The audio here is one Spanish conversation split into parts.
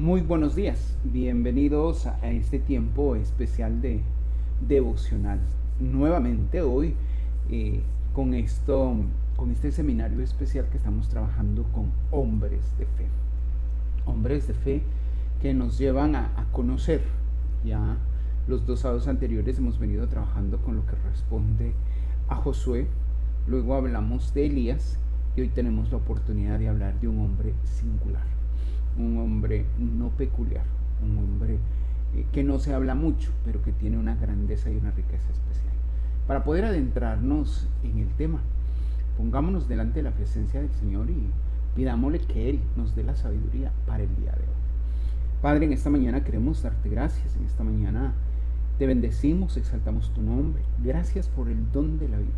Muy buenos días, bienvenidos a este tiempo especial de devocional. Nuevamente hoy eh, con esto, con este seminario especial que estamos trabajando con hombres de fe que nos llevan a conocer. Ya los dos sábados anteriores hemos venido trabajando con lo que responde a Josué, luego hablamos de Elías y hoy tenemos la oportunidad de hablar de un hombre singular, un hombre no peculiar, un hombre que no se habla mucho, pero que tiene una grandeza y una riqueza especial. Para poder adentrarnos en el tema, pongámonos delante de la presencia del Señor y pidámosle que Él nos dé la sabiduría para el día de hoy. Padre, en esta mañana queremos darte gracias, en esta mañana te bendecimos, exaltamos tu nombre. Gracias por el don de la vida.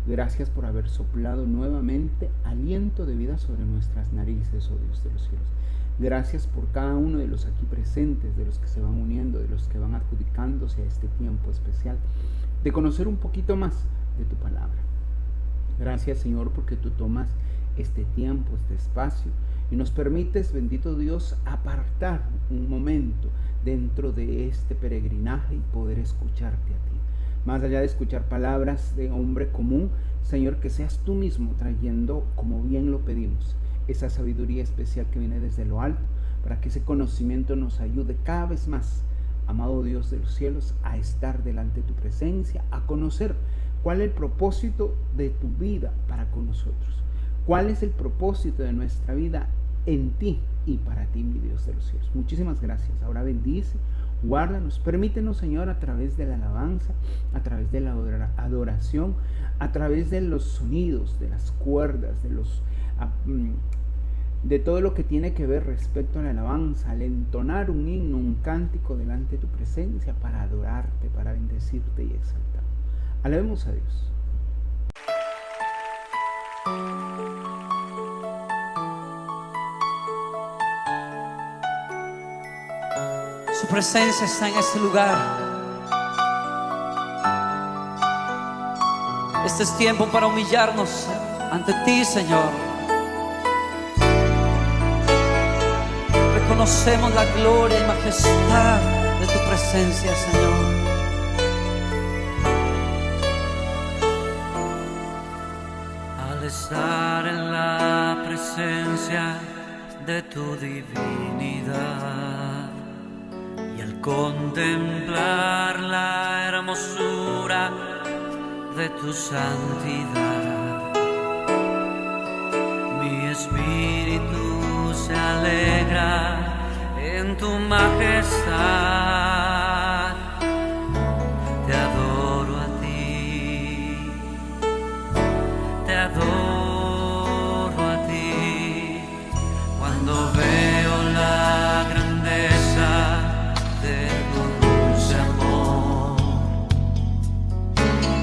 Gracias por haber soplado nuevamente aliento de vida sobre nuestras narices, oh Dios de los cielos. Gracias por cada uno de los aquí presentes, de los que se van uniendo, de los que van adjudicándose a este tiempo especial, de conocer un poquito más de tu palabra. Gracias, Señor, porque tú tomas este tiempo, este espacio, y nos permites, bendito Dios, apartar un momento dentro de este peregrinaje y poder escucharte a ti. Más allá de escuchar palabras de hombre común, Señor, que seas tú mismo trayendo, como bien lo pedimos, esa sabiduría especial que viene desde lo alto, para que ese conocimiento nos ayude cada vez más, amado Dios de los cielos, a estar delante de tu presencia, a conocer cuál es el propósito de tu vida para con nosotros, cuál es el propósito de nuestra vida en ti y para ti, mi Dios de los cielos. Muchísimas gracias. Ahora bendice, guárdanos, permítenos, Señor, a través de la alabanza, a través de la adoración, a través de los sonidos, de las cuerdas, de todo lo que tiene que ver respecto a la alabanza, al entonar un himno, un cántico delante de tu presencia para adorarte, para bendecirte y exaltar. Alabemos a Dios. Su presencia está en este lugar. Este es tiempo para humillarnos ante ti, Señor. Reconocemos la gloria y majestad de tu presencia, Señor. Al estar en la presencia de tu divinidad y al contemplar la hermosura de tu santidad, mi espíritu se alegra en tu majestad. Te adoro a ti, te adoro a ti. Cuando veo la grandeza de tu dulce amor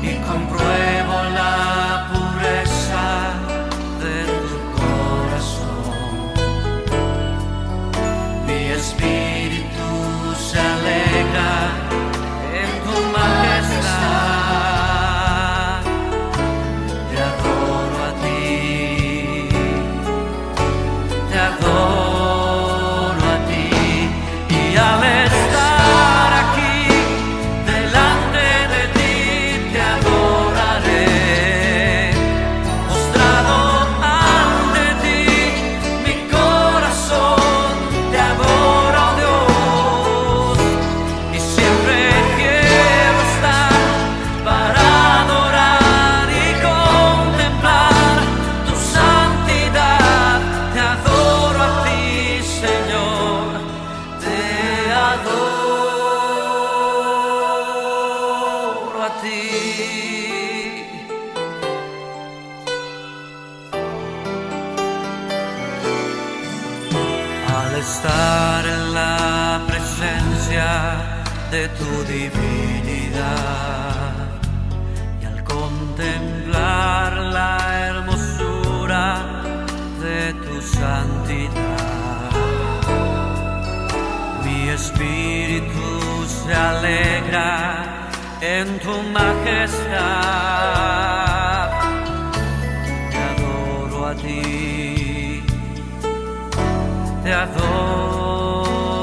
y compruebo la pureza de tu corazón, mi espíritu se alegra en tu majestad. Te adoro a ti, te adoro a ti, y al estar aquí delante de ti te adoraré, postrado ante ti, mi corazón te adora, oh Dios, y siempre quiero estar para adorar y contemplar tu santidad. Te adoro a ti, Señor, te adoro a ti. Al estar en la presencia de tu divinidad y al contemplar la hermosura de tu santidad, mi espíritu se alegra en tu majestad. Te adoro a ti, te adoro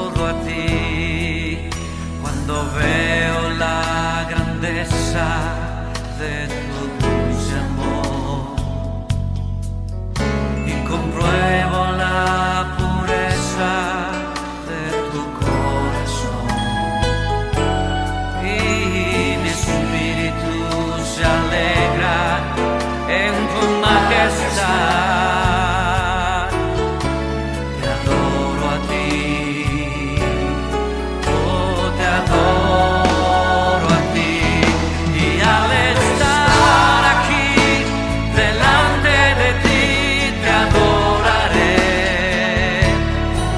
de tu dulce amor y compruebo la pureza de tu corazón y mi espíritu se alegra en tu majestad. Te adoro a ti, oh, te adoro a ti, y al estar aquí delante de ti te adoraré,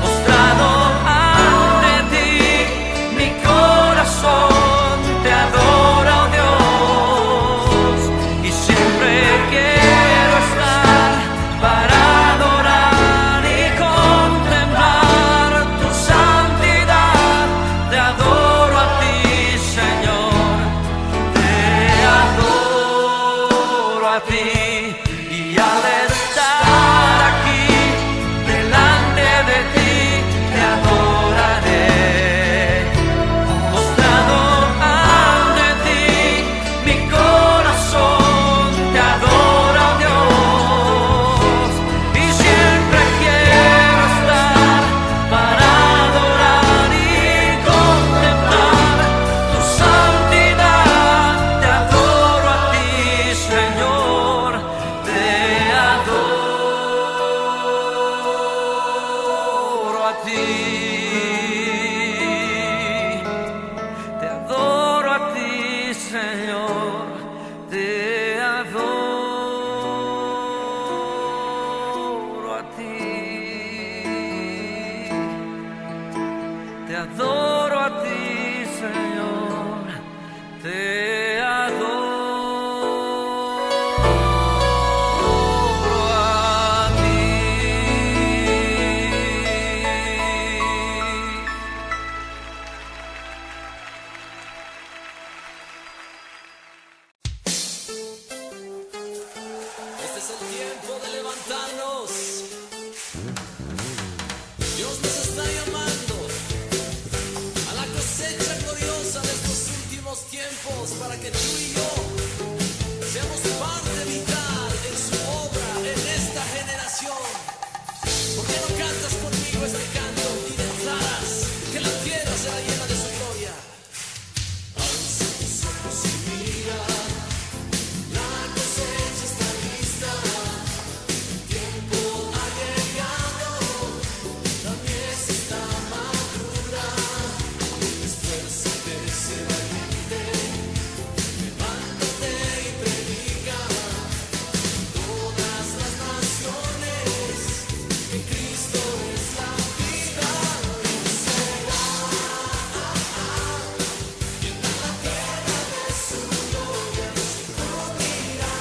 postrado ante ti, mi corazón te adora, oh Dios, y siempre quiero estar para adorar y contemplar tu santidad. Te adoro a ti, Señor, te adoro a ti, y al estar aquí delante de ti te adoraré, postrado ante ti, mi corazón te adora, oh Dios, y siempre quiero estar para adorar y contemplar tu santidad. Te adoro a ti, Señor, te adoro a ti, te adoro a ti, Señor, te adoro a ti, te adoro a ti, Señor, te adoro a ti. Este es el tiempo de levantarnos. Dios nos está llamando a la cosecha gloriosa de estos últimos tiempos para que tú y yo seamos parte vital en su obra en esta generación. ¿Por qué no cantas conmigo este canto y declaras que la tierra será llena de su gloria? Alza tus ojos y mira, la cosecha está lista, el tiempo ha llegado, la mies está madura. Esfuérzate, sé valiente, levántate y predica a todas las naciones que Cristo es la vida y será llena la tierra de su gloria, se cubrirá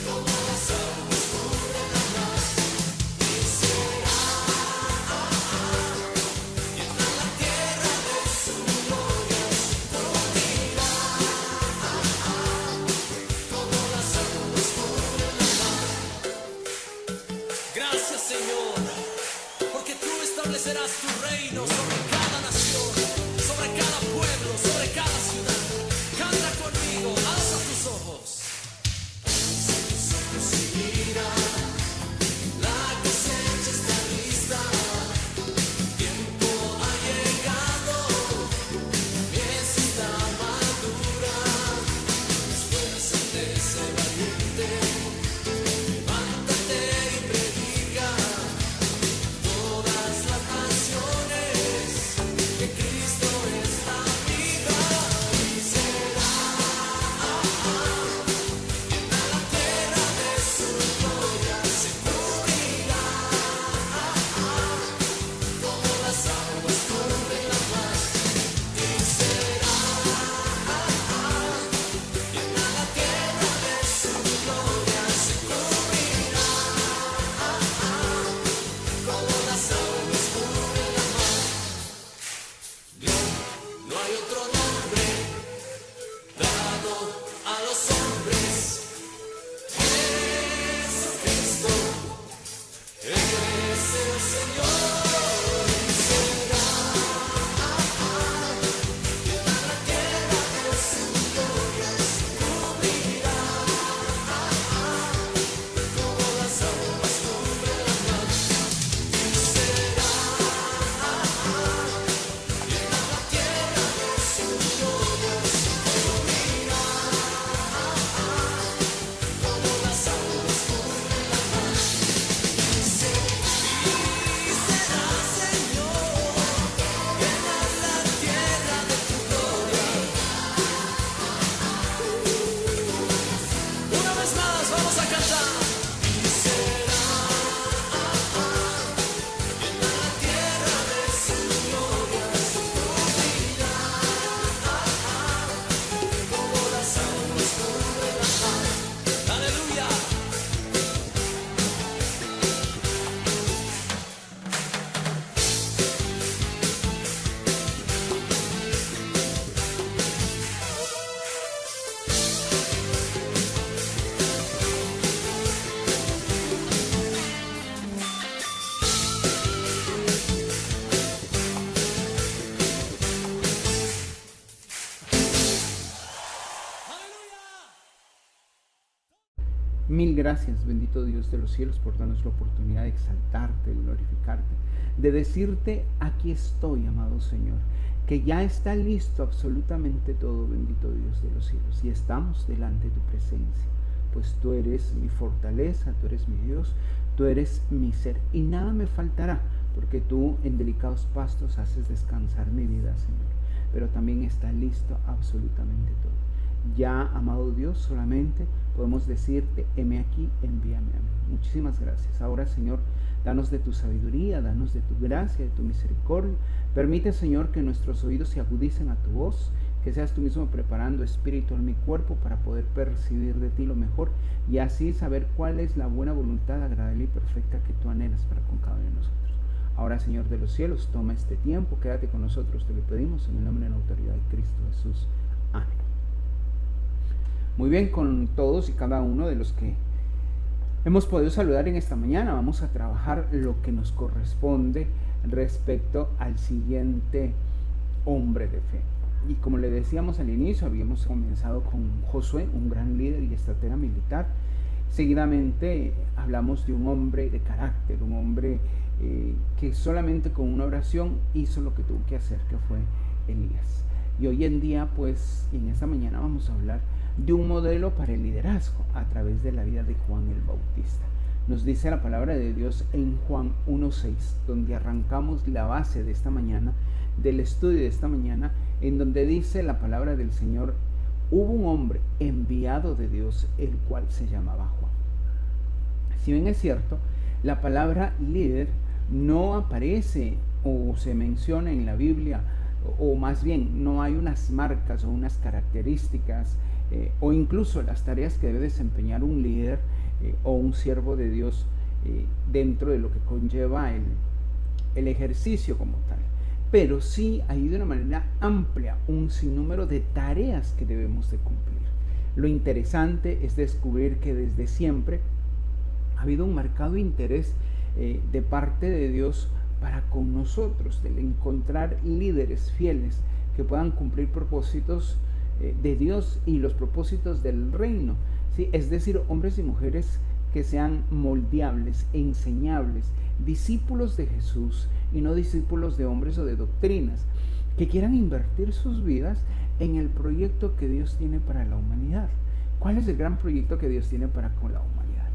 como las aguas cubren la mar y será llena la tierra de su gloria, se cubrirá como las aguas cubren la mar. Gracias, Señor, porque tú establecerás tu reino sobre cada nación, sobre cada pueblo, sobre cada ciudad. Canta conmigo, alza tus ojos. Alza tus ojos y mira, la cosecha está lista, el tiempo ha llegado, la mies está madura. Esfuérzate, sé valiente, levántate y predica a todas las naciones que Cristo es la vida y será llena la tierra de su gloria, se cubrirá como las aguas cubren la mar y será llena la tierra de su gloria, se cubrirá como las aguas cubren la mar. No hay otro nombre dado a los hombres. Jesucristo es el Señor y será llena la tierra de su gloria. Mil gracias, bendito Dios de los cielos, por darnos la oportunidad de exaltarte, de glorificarte, de decirte, aquí estoy, amado Señor, que ya está listo absolutamente todo, bendito Dios de los cielos, y estamos delante de tu presencia, pues tú eres mi fortaleza, tú eres mi Dios, tú eres mi ser, y nada me faltará, porque tú en delicados pastos haces descansar mi vida, Señor, pero también está listo absolutamente todo. Ya, amado Dios, solamente podemos decirte, heme aquí, envíame a mí. Muchísimas gracias. Ahora, Señor, danos de tu sabiduría, danos de tu gracia, de tu misericordia. Permite, Señor, que nuestros oídos se agudicen a tu voz, que seas tú mismo preparando espíritu en mi cuerpo para poder percibir de ti lo mejor y así saber cuál es la buena voluntad agradable y perfecta que tú anhelas para con cada uno de nosotros. Ahora, Señor de los cielos, toma este tiempo, quédate con nosotros, te lo pedimos en el nombre y en la autoridad de Cristo Jesús. Amén. Muy bien, con todos y cada uno de los que hemos podido saludar en esta mañana, vamos a trabajar lo que nos corresponde respecto al siguiente hombre de fe. Y como le decíamos al inicio, habíamos comenzado con Josué, un gran líder y estratega militar. Seguidamente hablamos de un hombre de carácter, un hombre que solamente con una oración hizo lo que tuvo que hacer, que fue Elías. Y hoy en día, pues, en esta mañana vamos a hablar de un modelo para el liderazgo a través de la vida de Juan el Bautista. Nos dice la palabra de Dios en Juan 1:6, donde arrancamos la base de esta mañana, del estudio de esta mañana, en donde dice la palabra del Señor: hubo un hombre enviado de Dios, el cual se llamaba Juan. Si bien es cierto, la palabra líder no aparece o se menciona en la Biblia, o más bien no hay unas marcas o unas características o incluso las tareas que debe desempeñar un líder o un siervo de Dios dentro de lo que conlleva el ejercicio como tal. Pero sí hay de una manera amplia un sinnúmero de tareas que debemos de cumplir. Lo interesante es descubrir que desde siempre ha habido un marcado interés de parte de Dios para con nosotros, de encontrar líderes fieles que puedan cumplir propósitos de Dios y los propósitos del reino, ¿sí? Es decir, hombres y mujeres que sean moldeables, enseñables, discípulos de Jesús y no discípulos de hombres o de doctrinas, que quieran invertir sus vidas en el proyecto que Dios tiene para la humanidad. ¿Cuál es el gran proyecto que Dios tiene para con la humanidad?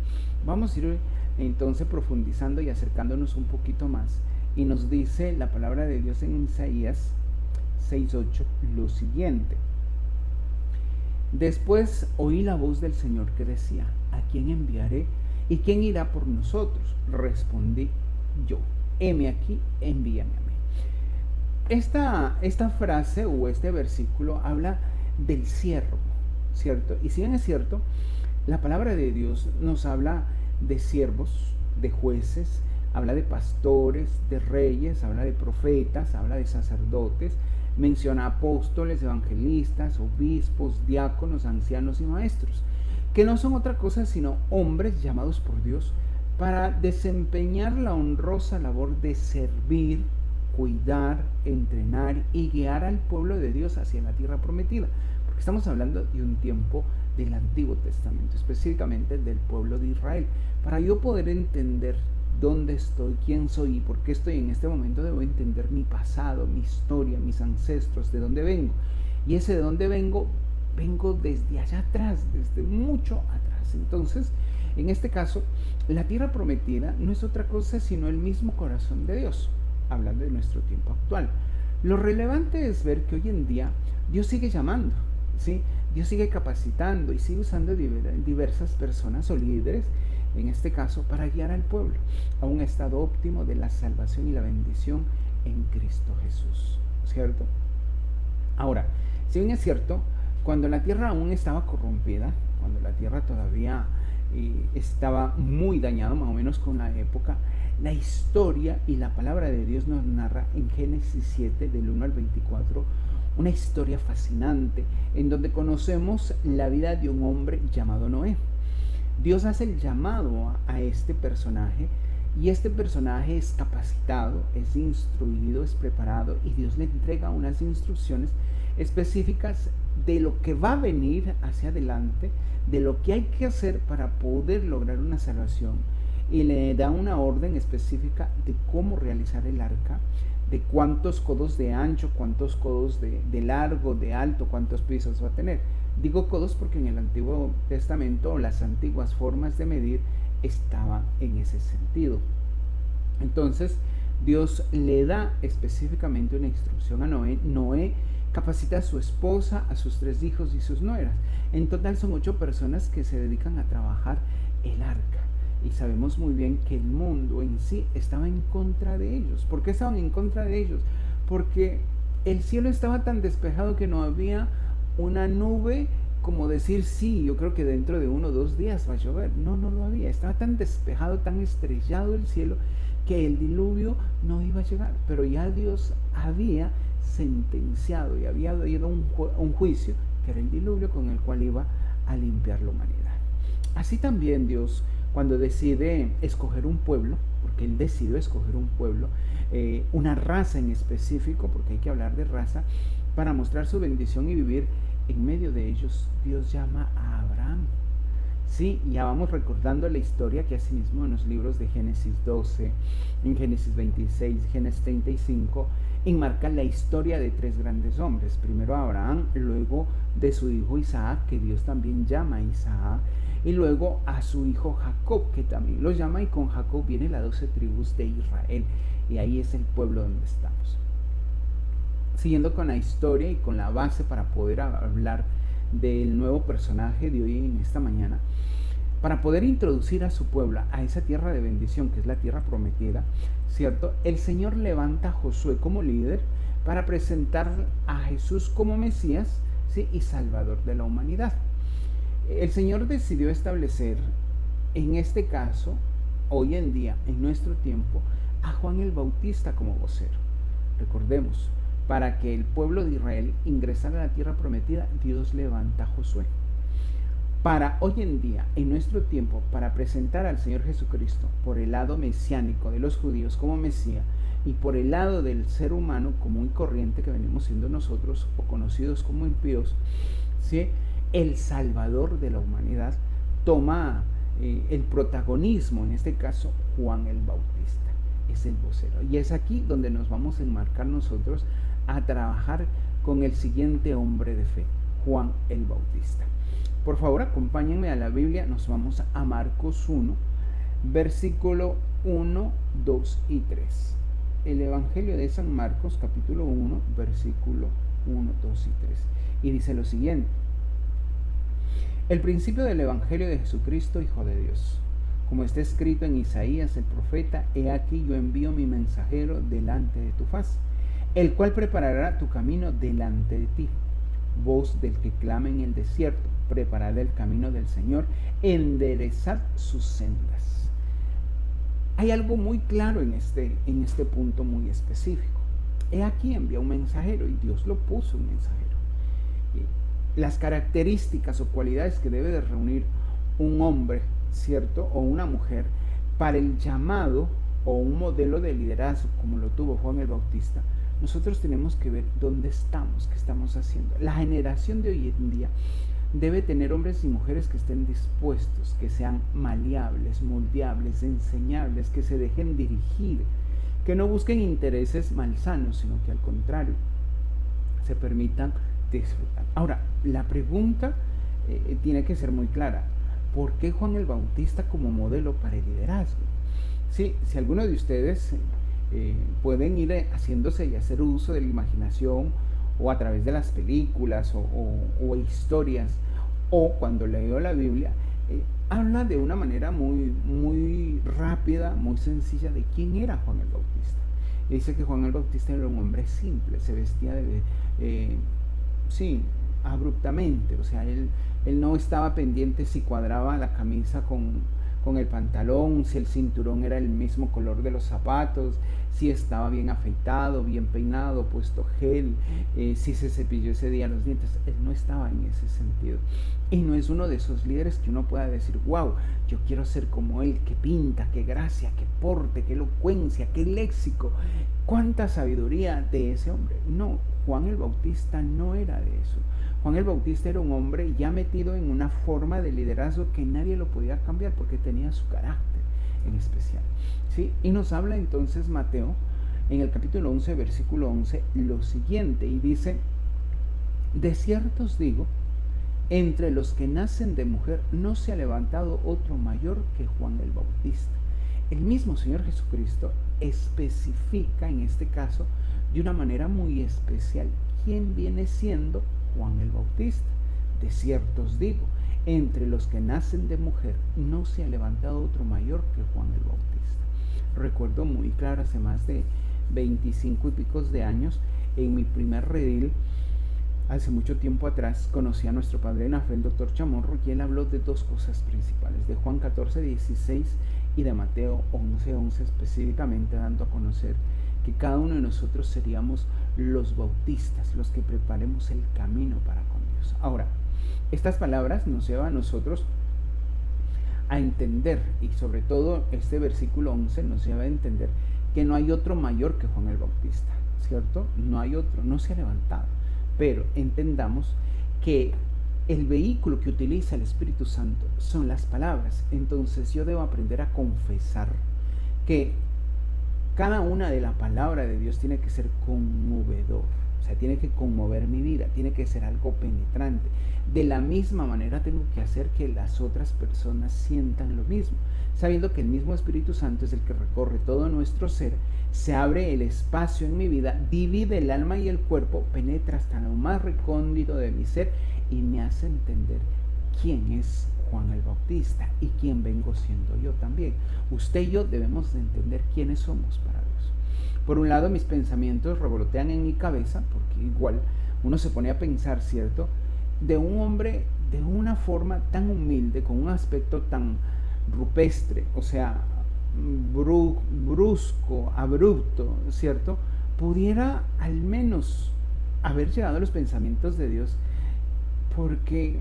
Vamos a ir entonces profundizando y acercándonos un poquito más. Y nos dice la palabra de Dios en Isaías 6:8 lo siguiente: después oí la voz del Señor que decía, ¿a quién enviaré? ¿Y quién irá por nosotros? Respondí yo, heme aquí, envíame a mí. Esta frase o este versículo habla del siervo, ¿cierto? Y si bien es cierto, la palabra de Dios nos habla de siervos, de jueces, habla de pastores, de reyes, habla de profetas, habla de sacerdotes, menciona apóstoles, evangelistas, obispos, diáconos, ancianos y maestros, que no son otra cosa sino hombres llamados por Dios para desempeñar la honrosa labor de servir, cuidar, entrenar y guiar al pueblo de Dios hacia la tierra prometida, porque estamos hablando de un tiempo del Antiguo Testamento, específicamente del pueblo de Israel. Para yo poder entender dónde estoy, quién soy y por qué estoy en este momento, debo entender mi pasado, mi historia, mis ancestros, de dónde vengo. Y ese de dónde vengo desde allá atrás, desde mucho atrás. Entonces, en este caso, la tierra prometida no es otra cosa sino el mismo corazón de Dios, hablando de nuestro tiempo actual. Lo relevante es ver que hoy en día Dios sigue llamando, ¿sí? Dios sigue capacitando y sigue usando diversas personas o líderes, en este caso, para guiar al pueblo a un estado óptimo de la salvación y la bendición en Cristo Jesús, ¿cierto? Ahora, si bien es cierto, cuando la tierra aún estaba corrompida, cuando la tierra todavía estaba muy dañada, más o menos con la época, la historia y la palabra de Dios nos narra en Génesis 7, del 1 al 24, una historia fascinante, en donde conocemos la vida de un hombre llamado Noé. Dios hace el llamado a este personaje, y este personaje es capacitado, es instruido, es preparado, y Dios le entrega unas instrucciones específicas de lo que va a venir hacia adelante, de lo que hay que hacer para poder lograr una salvación, y le da una orden específica de cómo realizar el arca, de cuántos codos de ancho, cuántos codos de largo, de alto, cuántos pisos va a tener. Digo codos porque en el Antiguo Testamento las antiguas formas de medir estaban en ese sentido. Entonces Dios le da específicamente una instrucción a Noé. Noé capacita a su esposa, a sus 3 hijos y sus nueras. En total son 8 personas que se dedican a trabajar el arca. Y sabemos muy bien que el mundo en sí estaba en contra de ellos. ¿Por qué estaban en contra de ellos? Porque el cielo estaba tan despejado que no había una nube como decir, sí, yo creo que dentro de 1 o 2 días va a llover. No, no lo había. Estaba tan despejado, tan estrellado el cielo, que el diluvio no iba a llegar. Pero ya Dios había sentenciado y había dado un juicio, que era el diluvio, con el cual iba a limpiar la humanidad. Así también Dios, cuando decide escoger un pueblo, porque Él decidió escoger un pueblo, una raza en específico, porque hay que hablar de raza, para mostrar su bendición y vivir en medio de ellos, Dios llama a Abraham. Sí, ya vamos recordando la historia que asimismo en los libros de Génesis 12, en Génesis 26, Génesis 35, enmarca la historia de 3 grandes hombres. Primero a Abraham, luego de su hijo Isaac, que Dios también llama a Isaac, y luego a su hijo Jacob, que también lo llama, y con Jacob vienen las 12 tribus de Israel, y ahí es el pueblo donde estamos. Siguiendo con la historia y con la base para poder hablar del nuevo personaje de hoy en esta mañana, para poder introducir a su pueblo a esa tierra de bendición que es la tierra prometida, ¿cierto? El Señor levanta a Josué como líder para presentar a Jesús como Mesías, ¿sí?, y Salvador de la humanidad. El Señor decidió establecer, en este caso, hoy en día, en nuestro tiempo, a Juan el Bautista como vocero. Recordemos, para que el pueblo de Israel ingresara a la tierra prometida, Dios levanta a Josué. Para hoy en día, en nuestro tiempo, para presentar al Señor Jesucristo por el lado mesiánico de los judíos como Mesías, y por el lado del ser humano común y corriente que venimos siendo nosotros, o conocidos como impíos, ¿sí?, el Salvador de la humanidad toma el protagonismo, en este caso Juan el Bautista, es el vocero. Y es aquí donde nos vamos a enmarcar nosotros a trabajar con el siguiente hombre de fe, Juan el Bautista. Por favor, acompáñenme a la Biblia, nos vamos a Marcos 1, versículo 1, 2 y 3. El Evangelio de San Marcos, capítulo 1, versículo 1, 2 y 3. Y dice lo siguiente: el principio del Evangelio de Jesucristo, Hijo de Dios. Como está escrito en Isaías el profeta, he aquí yo envío mi mensajero delante de tu faz, el cual preparará tu camino delante de ti. Voz del que clama en el desierto, preparad el camino del Señor, enderezad sus sendas. Hay algo muy claro en este punto muy específico. He aquí envía un mensajero, y Dios lo puso un mensajero. Las características o cualidades que debe de reunir un hombre, ¿cierto?, o una mujer para el llamado o un modelo de liderazgo como lo tuvo Juan el Bautista, nosotros tenemos que ver dónde estamos, qué estamos haciendo. La generación de hoy en día debe tener hombres y mujeres que estén dispuestos, que sean maleables, moldeables, enseñables, que se dejen dirigir, que no busquen intereses malsanos, sino que al contrario, se permitan disfrutar. Ahora, la pregunta tiene que ser muy clara: ¿por qué Juan el Bautista como modelo para el liderazgo? Sí, si alguno de ustedes pueden ir haciéndose y hacer uso de la imaginación, o a través de las películas o historias, o cuando leo la Biblia, habla de una manera muy rápida, muy sencilla, de quién era Juan el Bautista. Y dice que Juan el Bautista era un hombre simple, se vestía abruptamente, o sea, él no estaba pendiente si cuadraba la camisa con el pantalón, si el cinturón era el mismo color de los zapatos, si estaba bien afeitado, bien peinado, puesto gel, si se cepilló ese día los dientes. Él no estaba en ese sentido. Y no es uno de esos líderes que uno pueda decir: wow, yo quiero ser como él, qué pinta, qué gracia, qué porte, qué elocuencia, qué léxico, cuánta sabiduría de ese hombre. No, Juan el Bautista no era de eso. Juan el Bautista era un hombre ya metido en una forma de liderazgo que nadie lo podía cambiar porque tenía su carácter en especial, ¿sí? Y nos habla entonces Mateo en el capítulo 11, versículo 11, lo siguiente, y dice: de cierto os digo, entre los que nacen de mujer no se ha levantado otro mayor que Juan el Bautista. El mismo Señor Jesucristo especifica en este caso de una manera muy especial quién viene siendo Juan el Bautista. De cierto os digo, entre los que nacen de mujer no se ha levantado otro mayor que Juan el Bautista. Recuerdo muy claro, hace más de 25 y picos de años, en mi primer redil, hace mucho tiempo atrás, conocí a nuestro padre en la fe, el doctor Chamorro, y él habló de dos cosas principales, de Juan 14:16 y de Mateo 11:11 específicamente, dando a conocer que cada uno de nosotros seríamos los bautistas, los que preparemos el camino para con Dios. Ahora, estas palabras nos llevan a nosotros a entender, y sobre todo este versículo 11 nos lleva a entender que no hay otro mayor que Juan el Bautista, ¿cierto? No hay otro, no se ha levantado. Pero entendamos que el vehículo que utiliza el Espíritu Santo son las palabras. Entonces yo debo aprender a confesar que cada una de la palabra de Dios tiene que ser conmovedor. O sea, tiene que conmover mi vida, tiene que ser algo penetrante. De la misma manera tengo que hacer que las otras personas sientan lo mismo, sabiendo que el mismo Espíritu Santo es el que recorre todo nuestro ser, se abre el espacio en mi vida, divide el alma y el cuerpo, penetra hasta lo más recóndito de mi ser y me hace entender quién es Juan el Bautista y quién vengo siendo yo también. Usted y yo debemos de entender quiénes somos para Dios. Por un lado, mis pensamientos revolotean en mi cabeza, porque igual uno se pone a pensar, ¿cierto?, de un hombre de una forma tan humilde, con un aspecto tan rupestre, o sea, brusco, abrupto, ¿cierto?, pudiera al menos haber llegado a los pensamientos de Dios, porque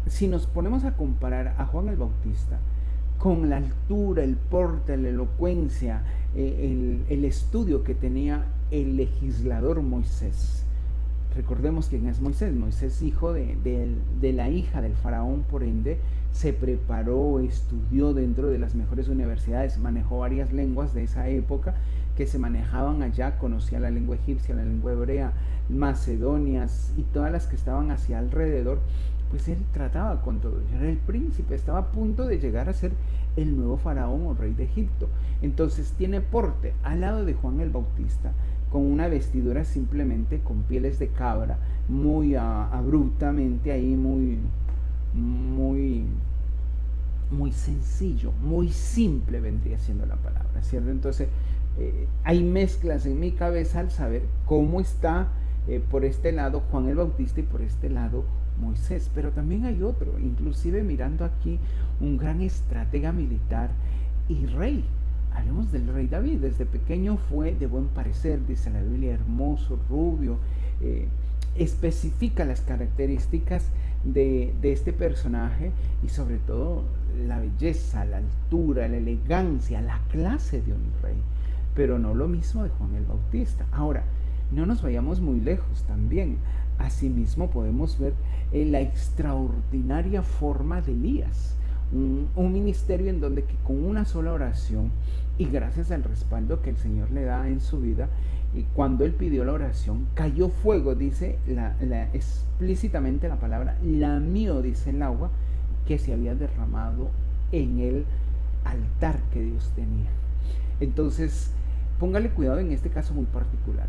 si nos ponemos a comparar a Juan el Bautista con la altura, el porte, la elocuencia, el estudio que tenía el legislador Moisés. Recordemos quién es Moisés. Moisés, hijo de la hija del faraón, por ende, se preparó, estudió dentro de las mejores universidades, manejó varias lenguas de esa época que se manejaban allá, conocía la lengua egipcia, la lengua hebrea, macedonias y todas las que estaban hacia alrededor. Pues él trataba con todo, era el príncipe, estaba a punto de llegar a ser el nuevo faraón o rey de Egipto. Entonces tiene porte al lado de Juan el Bautista, con una vestidura simplemente con pieles de cabra, muy abruptamente ahí, muy sencillo, muy simple vendría siendo la palabra, ¿cierto? Entonces hay mezclas en mi cabeza al saber cómo está por este lado Juan el Bautista y por este lado Moisés, pero también hay otro, inclusive mirando aquí, un gran estratega militar y rey. Hablemos del rey David. Desde pequeño fue de buen parecer, dice la Biblia, hermoso, rubio. Especifica las características de este personaje y sobre todo la belleza, la altura, la elegancia, la clase de un rey, pero no lo mismo de Juan el Bautista. Ahora, no nos vayamos muy lejos también. Asimismo podemos ver la extraordinaria forma de Elías, un ministerio en donde que con una sola oración y gracias al respaldo que el Señor le da en su vida, y cuando él pidió la oración, cayó fuego, dice explícitamente la palabra, lamió, dice el agua, que se había derramado en el altar que Dios tenía. Entonces, póngale cuidado en este caso muy particular.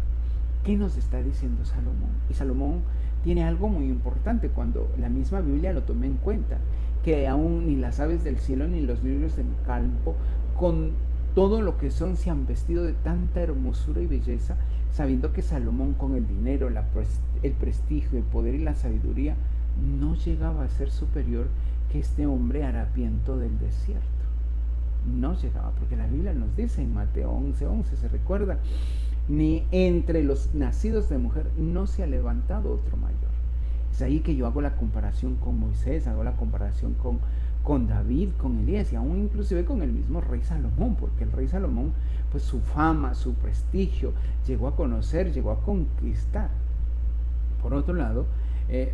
¿Qué nos está diciendo Salomón? Y Salomón tiene algo muy importante cuando la misma Biblia lo toma en cuenta, que aún ni las aves del cielo ni los lirios del campo, con todo lo que son, se han vestido de tanta hermosura y belleza, sabiendo que Salomón con el dinero, el prestigio, el poder y la sabiduría no llegaba a ser superior que este hombre harapiento del desierto. No llegaba, porque la Biblia nos dice en Mateo 11:11, se recuerda, ni entre los nacidos de mujer no se ha levantado otro mayor. Es ahí que yo hago la comparación con Moisés, hago la comparación con David, con Elías y aún inclusive con el mismo rey Salomón, porque el rey Salomón, pues su fama, su prestigio, llegó a conocer, llegó a conquistar Por otro lado,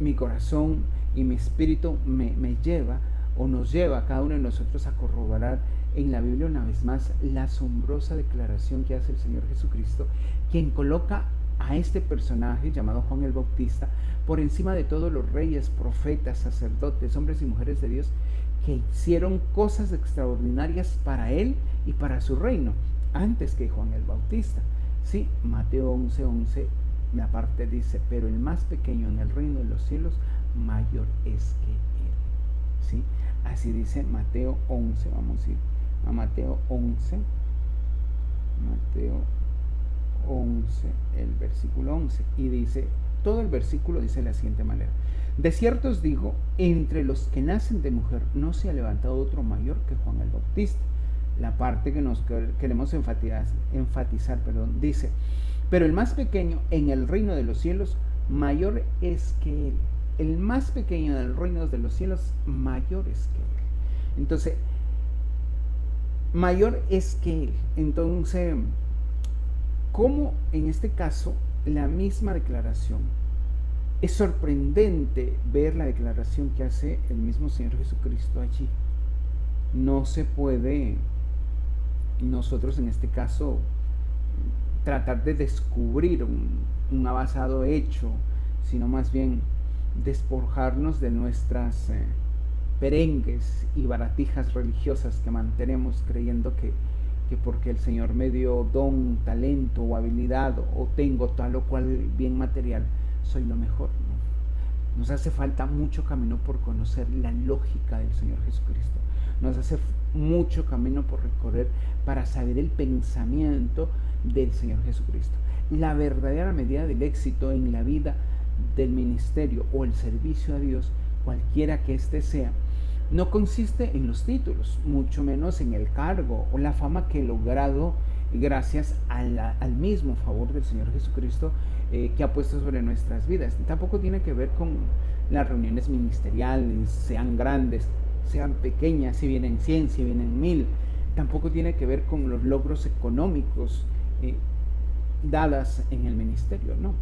mi corazón y mi espíritu me lleva o nos lleva a cada uno de nosotros a corroborar en la Biblia una vez más la asombrosa declaración que hace el Señor Jesucristo, quien coloca a este personaje llamado Juan el Bautista por encima de todos los reyes, profetas, sacerdotes, hombres y mujeres de Dios que hicieron cosas extraordinarias para él y para su reino antes que Juan el Bautista. Sí, Mateo 11:11, la parte dice, pero el más pequeño en el reino de los cielos mayor es que él. ¿Sí? Así dice Mateo 11, vamos a ir a Mateo 11, el versículo 11, y dice, todo el versículo dice de la siguiente manera: de cierto os digo, entre los que nacen de mujer no se ha levantado otro mayor que Juan el Bautista. La parte que nos queremos enfatizar, dice, pero el más pequeño en el reino de los cielos mayor es que él. El más pequeño en el reino de los cielos mayor es que él. Entonces, mayor es que él. Entonces, ¿cómo en este caso la misma declaración? Es sorprendente ver la declaración que hace el mismo Señor Jesucristo allí. No se puede nosotros en este caso tratar de descubrir un abasado hecho, sino más bien despojarnos de nuestras perengues y baratijas religiosas que mantenemos creyendo que porque el Señor me dio don, talento o habilidad o tengo tal o cual bien material, soy lo mejor. ¿No? Nos hace falta mucho camino por conocer la lógica del Señor Jesucristo. Nos hace mucho camino por recorrer para saber el pensamiento del Señor Jesucristo. La verdadera medida del éxito en la vida del ministerio o el servicio a Dios, cualquiera que éste sea, no consiste en los títulos, mucho menos en el cargo o la fama que he logrado gracias al mismo favor del Señor Jesucristo que ha puesto sobre nuestras vidas. Tampoco tiene que ver con las reuniones ministeriales, sean grandes, sean pequeñas, si vienen 100, si vienen 1000. Tampoco tiene que ver con los logros económicos dadas en el ministerio, no.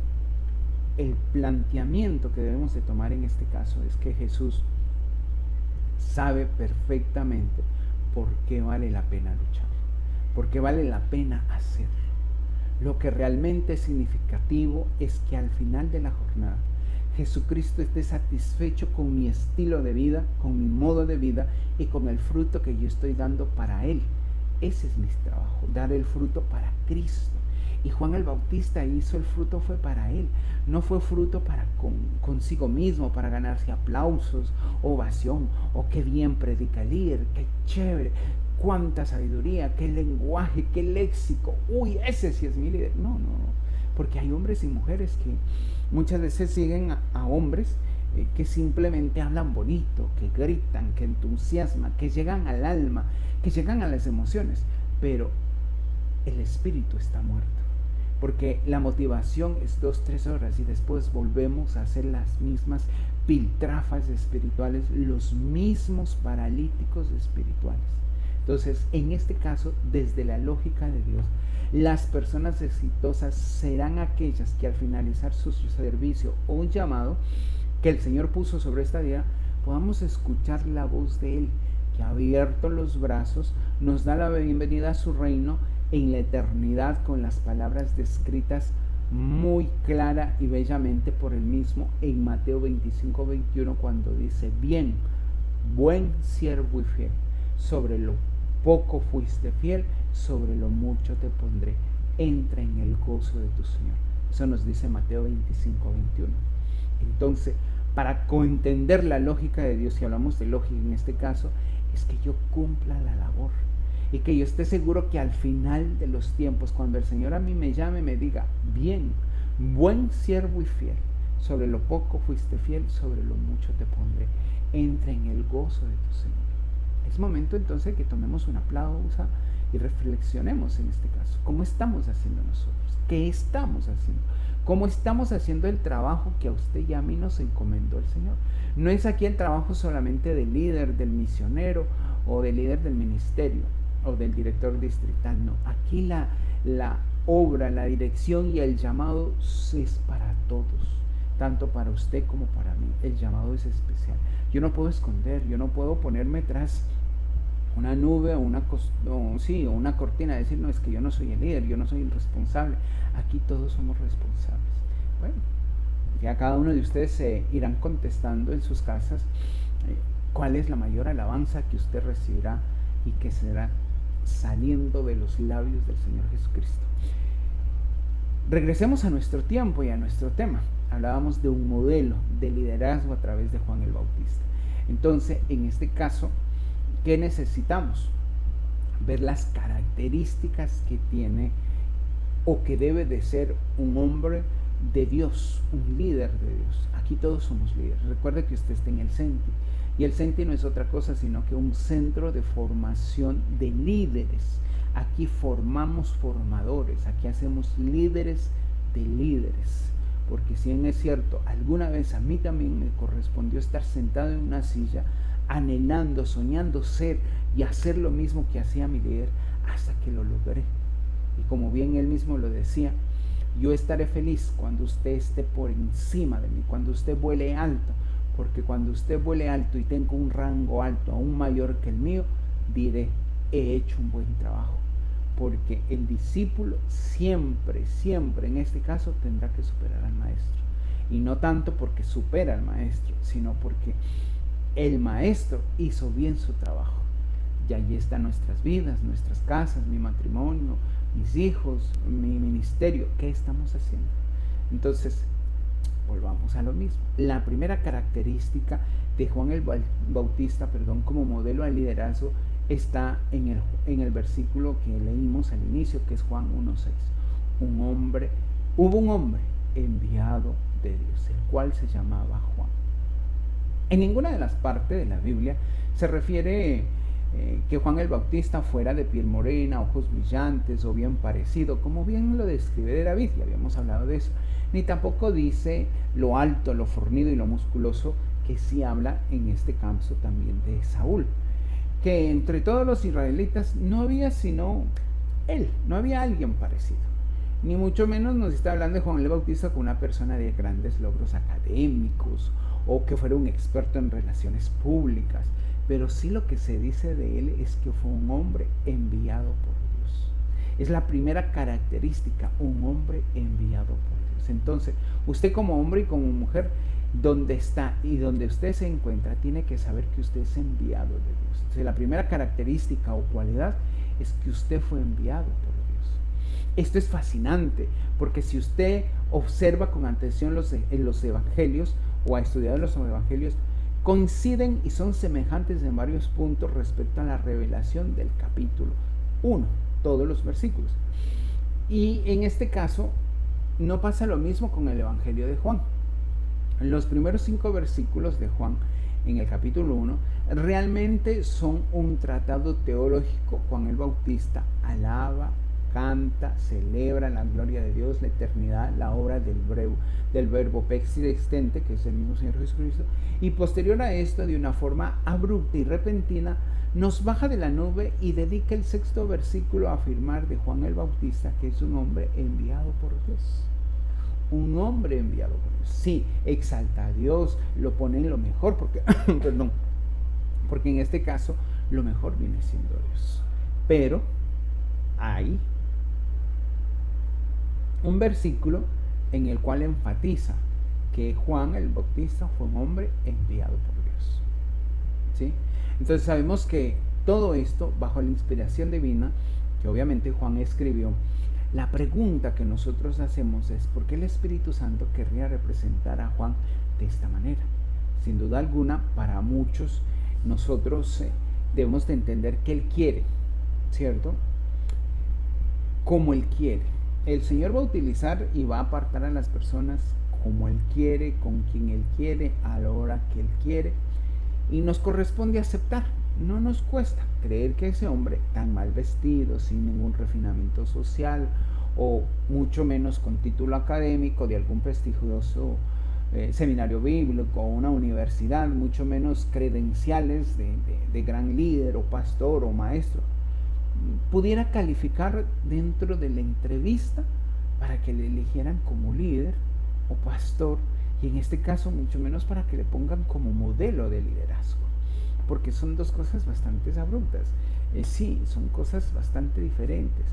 El planteamiento que debemos de tomar en este caso es que Jesús sabe perfectamente por qué vale la pena luchar, por qué vale la pena hacer. Lo que realmente es significativo es que al final de la jornada Jesucristo esté satisfecho con mi estilo de vida, con mi modo de vida y con el fruto que yo estoy dando para Él. Ese es mi trabajo, dar el fruto para Cristo. Y Juan el Bautista hizo el fruto, fue para él, no fue fruto para consigo mismo, para ganarse aplausos, ovación, o qué bien predica el líder, qué chévere, cuánta sabiduría, qué lenguaje, qué léxico, uy, ese sí es mi líder. No, porque hay hombres y mujeres que muchas veces siguen a hombres que simplemente hablan bonito, que gritan, que entusiasman, que llegan al alma, que llegan a las emociones, pero el espíritu está muerto. Porque la motivación es 2-3 horas y después volvemos a hacer las mismas piltrafas espirituales, los mismos paralíticos espirituales. Entonces, en este caso, desde la lógica de Dios, las personas exitosas serán aquellas que al finalizar su servicio o un llamado que el Señor puso sobre esta vida, podamos escuchar la voz de Él, que ha abierto los brazos, nos da la bienvenida a su reino en la eternidad con las palabras descritas muy clara y bellamente por él mismo en Mateo 25:21, cuando dice: bien, buen siervo y fiel, sobre lo poco fuiste fiel, sobre lo mucho te pondré, entra en el gozo de tu Señor. Eso nos dice Mateo 25:21. Entonces, para entender la lógica de Dios, si hablamos de lógica en este caso, es que yo cumpla la labor y que yo esté seguro que al final de los tiempos, cuando el Señor a mí me llame, me diga: bien, buen siervo y fiel, sobre lo poco fuiste fiel, sobre lo mucho te pondré, entra en el gozo de tu Señor. Es momento entonces que tomemos una pausa y reflexionemos en este caso. ¿Cómo estamos haciendo nosotros? ¿Qué estamos haciendo? ¿Cómo estamos haciendo el trabajo que a usted y a mí nos encomendó el Señor? No es aquí el trabajo solamente del líder, del misionero o del líder del ministerio o del director distrital, no. Aquí la obra, la dirección y el llamado es para todos. tanto para usted como para mí. El llamado es especial. Yo no puedo esconder, yo no puedo ponerme tras una nube o una cortina, decir, no, es que yo no soy el líder, yo no soy el responsable. Aquí todos somos responsables. Bueno, ya cada uno de ustedes se irán contestando en sus casas cuál es la mayor alabanza que usted recibirá y que será saliendo de los labios del Señor Jesucristo. Regresemos a nuestro tiempo y a nuestro tema. Hablábamos de un modelo de liderazgo a través de Juan el Bautista. Entonces, en este caso, ¿qué necesitamos? Ver las características que tiene o que debe de ser un hombre de Dios, un líder de Dios. Aquí todos somos líderes. Recuerde que usted está en el CENTI. Y el CENTI no es otra cosa sino que un centro de formación de líderes. Aquí formamos formadores, aquí hacemos líderes de líderes. Porque si bien es cierto, alguna vez a mí también me correspondió estar sentado en una silla, anhelando, soñando ser y hacer lo mismo que hacía mi líder, hasta que lo logré. Y como bien él mismo lo decía, yo estaré feliz cuando usted esté por encima de mí, cuando usted vuele alto, porque cuando usted vuele alto y tenga un rango alto aún mayor que el mío, diré, he hecho un buen trabajo. Porque el discípulo siempre, siempre en este caso tendrá que superar al maestro. Y no tanto porque supera al maestro, sino porque el maestro hizo bien su trabajo. Y allí están nuestras vidas, nuestras casas, mi matrimonio, mis hijos, mi ministerio. ¿Qué estamos haciendo? Entonces, volvamos a lo mismo. La primera característica de Juan el Bautista, como modelo de liderazgo, está en el versículo que leímos al inicio, que es Juan 1:6. Hubo un hombre enviado de Dios, el cual se llamaba Juan. En ninguna de las partes de la Biblia se refiere que Juan el Bautista fuera de piel morena, ojos brillantes o bien parecido, como bien lo describe David, ya habíamos hablado de eso. Ni tampoco dice lo alto, lo fornido y lo musculoso, que sí habla en este caso también de Saúl. Que entre todos los israelitas no había sino él, no había alguien parecido. Ni mucho menos nos está hablando de Juan el Bautista como una persona de grandes logros académicos o que fuera un experto en relaciones públicas. Pero sí lo que se dice de él es que fue un hombre enviado por Dios. Es la primera característica, un hombre enviado por Dios. Entonces, usted como hombre y como mujer, donde está y donde usted se encuentra, tiene que saber que usted es enviado de Dios. Entonces, la primera característica o cualidad es que usted fue enviado por Dios. Esto es fascinante, porque si usted observa con atención los evangelios o ha estudiado los evangelios, coinciden y son semejantes en varios puntos respecto a la revelación del capítulo 1, todos los versículos. Y en este caso no pasa lo mismo con el evangelio de Juan. Los primeros 5 versículos de Juan en el capítulo 1 realmente son un tratado teológico. Juan el Bautista alaba, canta, celebra la gloria de Dios, la eternidad, la obra del verbo persistente, que es el mismo Señor Jesucristo, y posterior a esto, de una forma abrupta y repentina, nos baja de la nube y dedica el 6º versículo a afirmar de Juan el Bautista que es un hombre enviado por Dios. Un hombre enviado por Dios. Sí, exalta a Dios, lo pone en lo mejor, porque porque en este caso lo mejor viene siendo Dios. Pero hay un versículo en el cual enfatiza que Juan el Bautista fue un hombre enviado por Dios. ¿Sí? Entonces sabemos que todo esto bajo la inspiración divina, que obviamente Juan escribió. La pregunta que nosotros hacemos es: ¿por qué el Espíritu Santo querría representar a Juan de esta manera? Sin duda alguna, para muchos nosotros debemos de entender que Él quiere, ¿cierto? Como Él quiere. El Señor va a utilizar y va a apartar a las personas como Él quiere, con quien Él quiere, a la hora que Él quiere. Y nos corresponde aceptar. No nos cuesta creer que ese hombre tan mal vestido, sin ningún refinamiento social o mucho menos con título académico de algún prestigioso seminario bíblico o una universidad, mucho menos credenciales de gran líder o pastor o maestro, pudiera calificar dentro de la entrevista para que le eligieran como líder o pastor y en este caso mucho menos para que le pongan como modelo de liderazgo, porque son dos cosas bastante abruptas. Sí, son cosas bastante diferentes.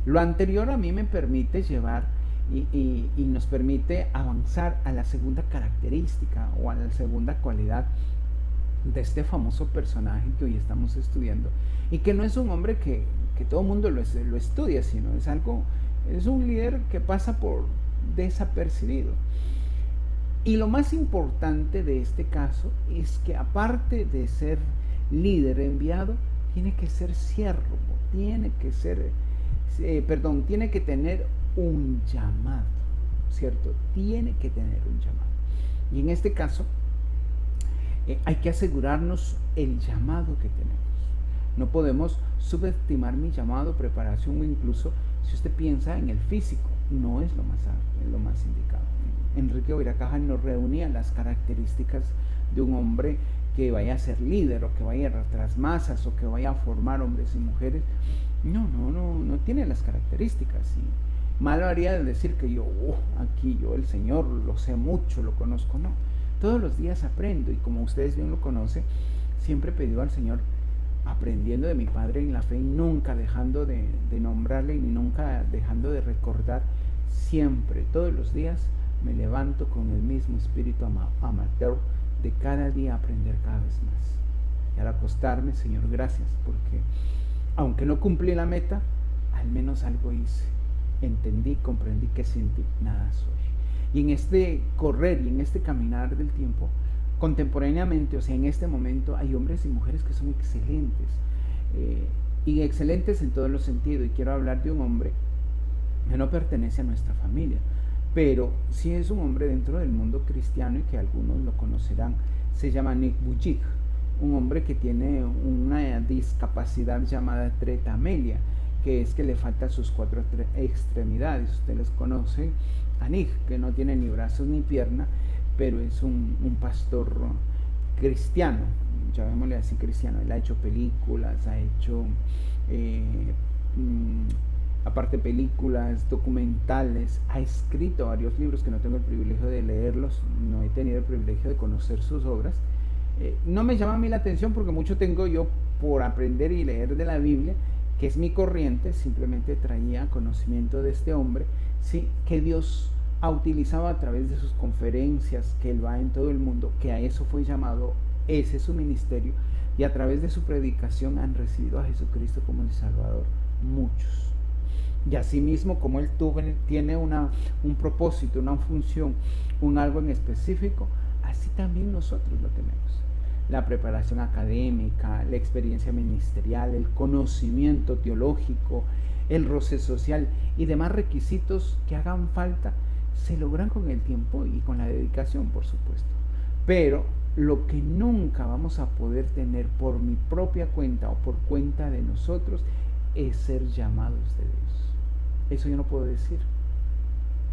Lo anterior a mí me permite llevar y nos permite avanzar a la segunda característica o a la segunda cualidad de este famoso personaje que hoy estamos estudiando, y que no es un hombre que todo el mundo lo estudia, sino es un líder que pasa por desapercibido. Y lo más importante de este caso es que, aparte de ser líder enviado, tiene que ser siervo, tiene que tener un llamado, ¿cierto? Tiene que tener un llamado. Y en este caso, hay que asegurarnos el llamado que tenemos. No podemos subestimar mi llamado, preparación, o incluso si usted piensa en el físico, no es lo más indicado. Enrique Boiracaja nos reunía las características de un hombre que vaya a ser líder, o que vaya a arrastrar masas, o que vaya a formar hombres y mujeres. No tiene las características. Y malo haría de decir que yo el Señor lo sé mucho, lo conozco. No, todos los días aprendo, y como ustedes bien lo conocen, siempre he pedido al Señor, aprendiendo de mi Padre en la fe, y nunca dejando de nombrarle, y nunca dejando de recordar. Siempre, todos los días, me levanto con el mismo espíritu amateur de cada día aprender cada vez más. Y al acostarme, Señor, gracias, porque aunque no cumplí la meta, al menos algo hice. Entendí, comprendí que sin ti nada soy. Y en este correr y en este caminar del tiempo, contemporáneamente, o sea, en este momento, hay hombres y mujeres que son excelentes, y excelentes en todos los sentidos. Y quiero hablar de un hombre que no pertenece a nuestra familia, pero sí es un hombre dentro del mundo cristiano, y que algunos lo conocerán. Se llama Nick Vujicic, un hombre que tiene una discapacidad llamada tretamelia, que es que le faltan sus 4 extremidades. Ustedes conocen a Nick, que no tiene ni brazos ni pierna, pero es un pastor cristiano, llamémosle así, cristiano. Él ha hecho películas, ha hecho aparte películas, documentales, ha escrito varios libros que no tengo el privilegio de leerlos, no he tenido el privilegio de conocer sus obras. No me llama a mí la atención, porque mucho tengo yo por aprender y leer de la Biblia, que es mi corriente. Simplemente traía conocimiento de este hombre, sí, que Dios ha utilizado a través de sus conferencias, que él va en todo el mundo, que a eso fue llamado, ese es su ministerio, y a través de su predicación han recibido a Jesucristo como el Salvador muchos. Y asimismo, como él tiene un propósito, una función, un algo en específico, así también nosotros lo tenemos. La preparación académica, la experiencia ministerial, el conocimiento teológico, el roce social y demás requisitos que hagan falta, se logran con el tiempo y con la dedicación, por supuesto. Pero lo que nunca vamos a poder tener por mi propia cuenta o por cuenta de nosotros es ser llamados de Dios. Eso yo no puedo decir,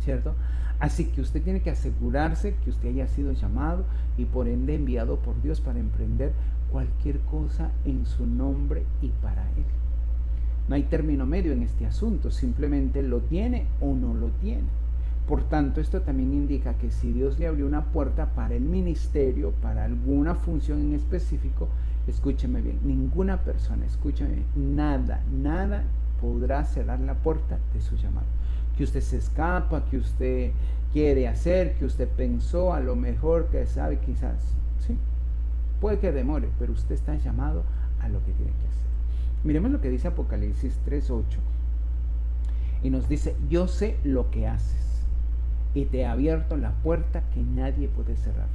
¿cierto? Así que usted tiene que asegurarse que usted haya sido llamado y por ende enviado por Dios para emprender cualquier cosa en su nombre y para Él. No hay término medio en este asunto, simplemente lo tiene o no lo tiene. Por tanto, esto también indica que si Dios le abrió una puerta para el ministerio, para alguna función en específico, escúcheme bien, ninguna persona, escúcheme bien, nada podrá cerrar la puerta de su llamado. Que usted se escapa, que usted quiere hacer, que usted pensó, a lo mejor que sabe, quizás, sí, puede que demore, pero usted está llamado a lo que tiene que hacer. Miremos lo que dice Apocalipsis 3:8, y nos dice: yo sé lo que haces, y te he abierto la puerta que nadie puede cerrar.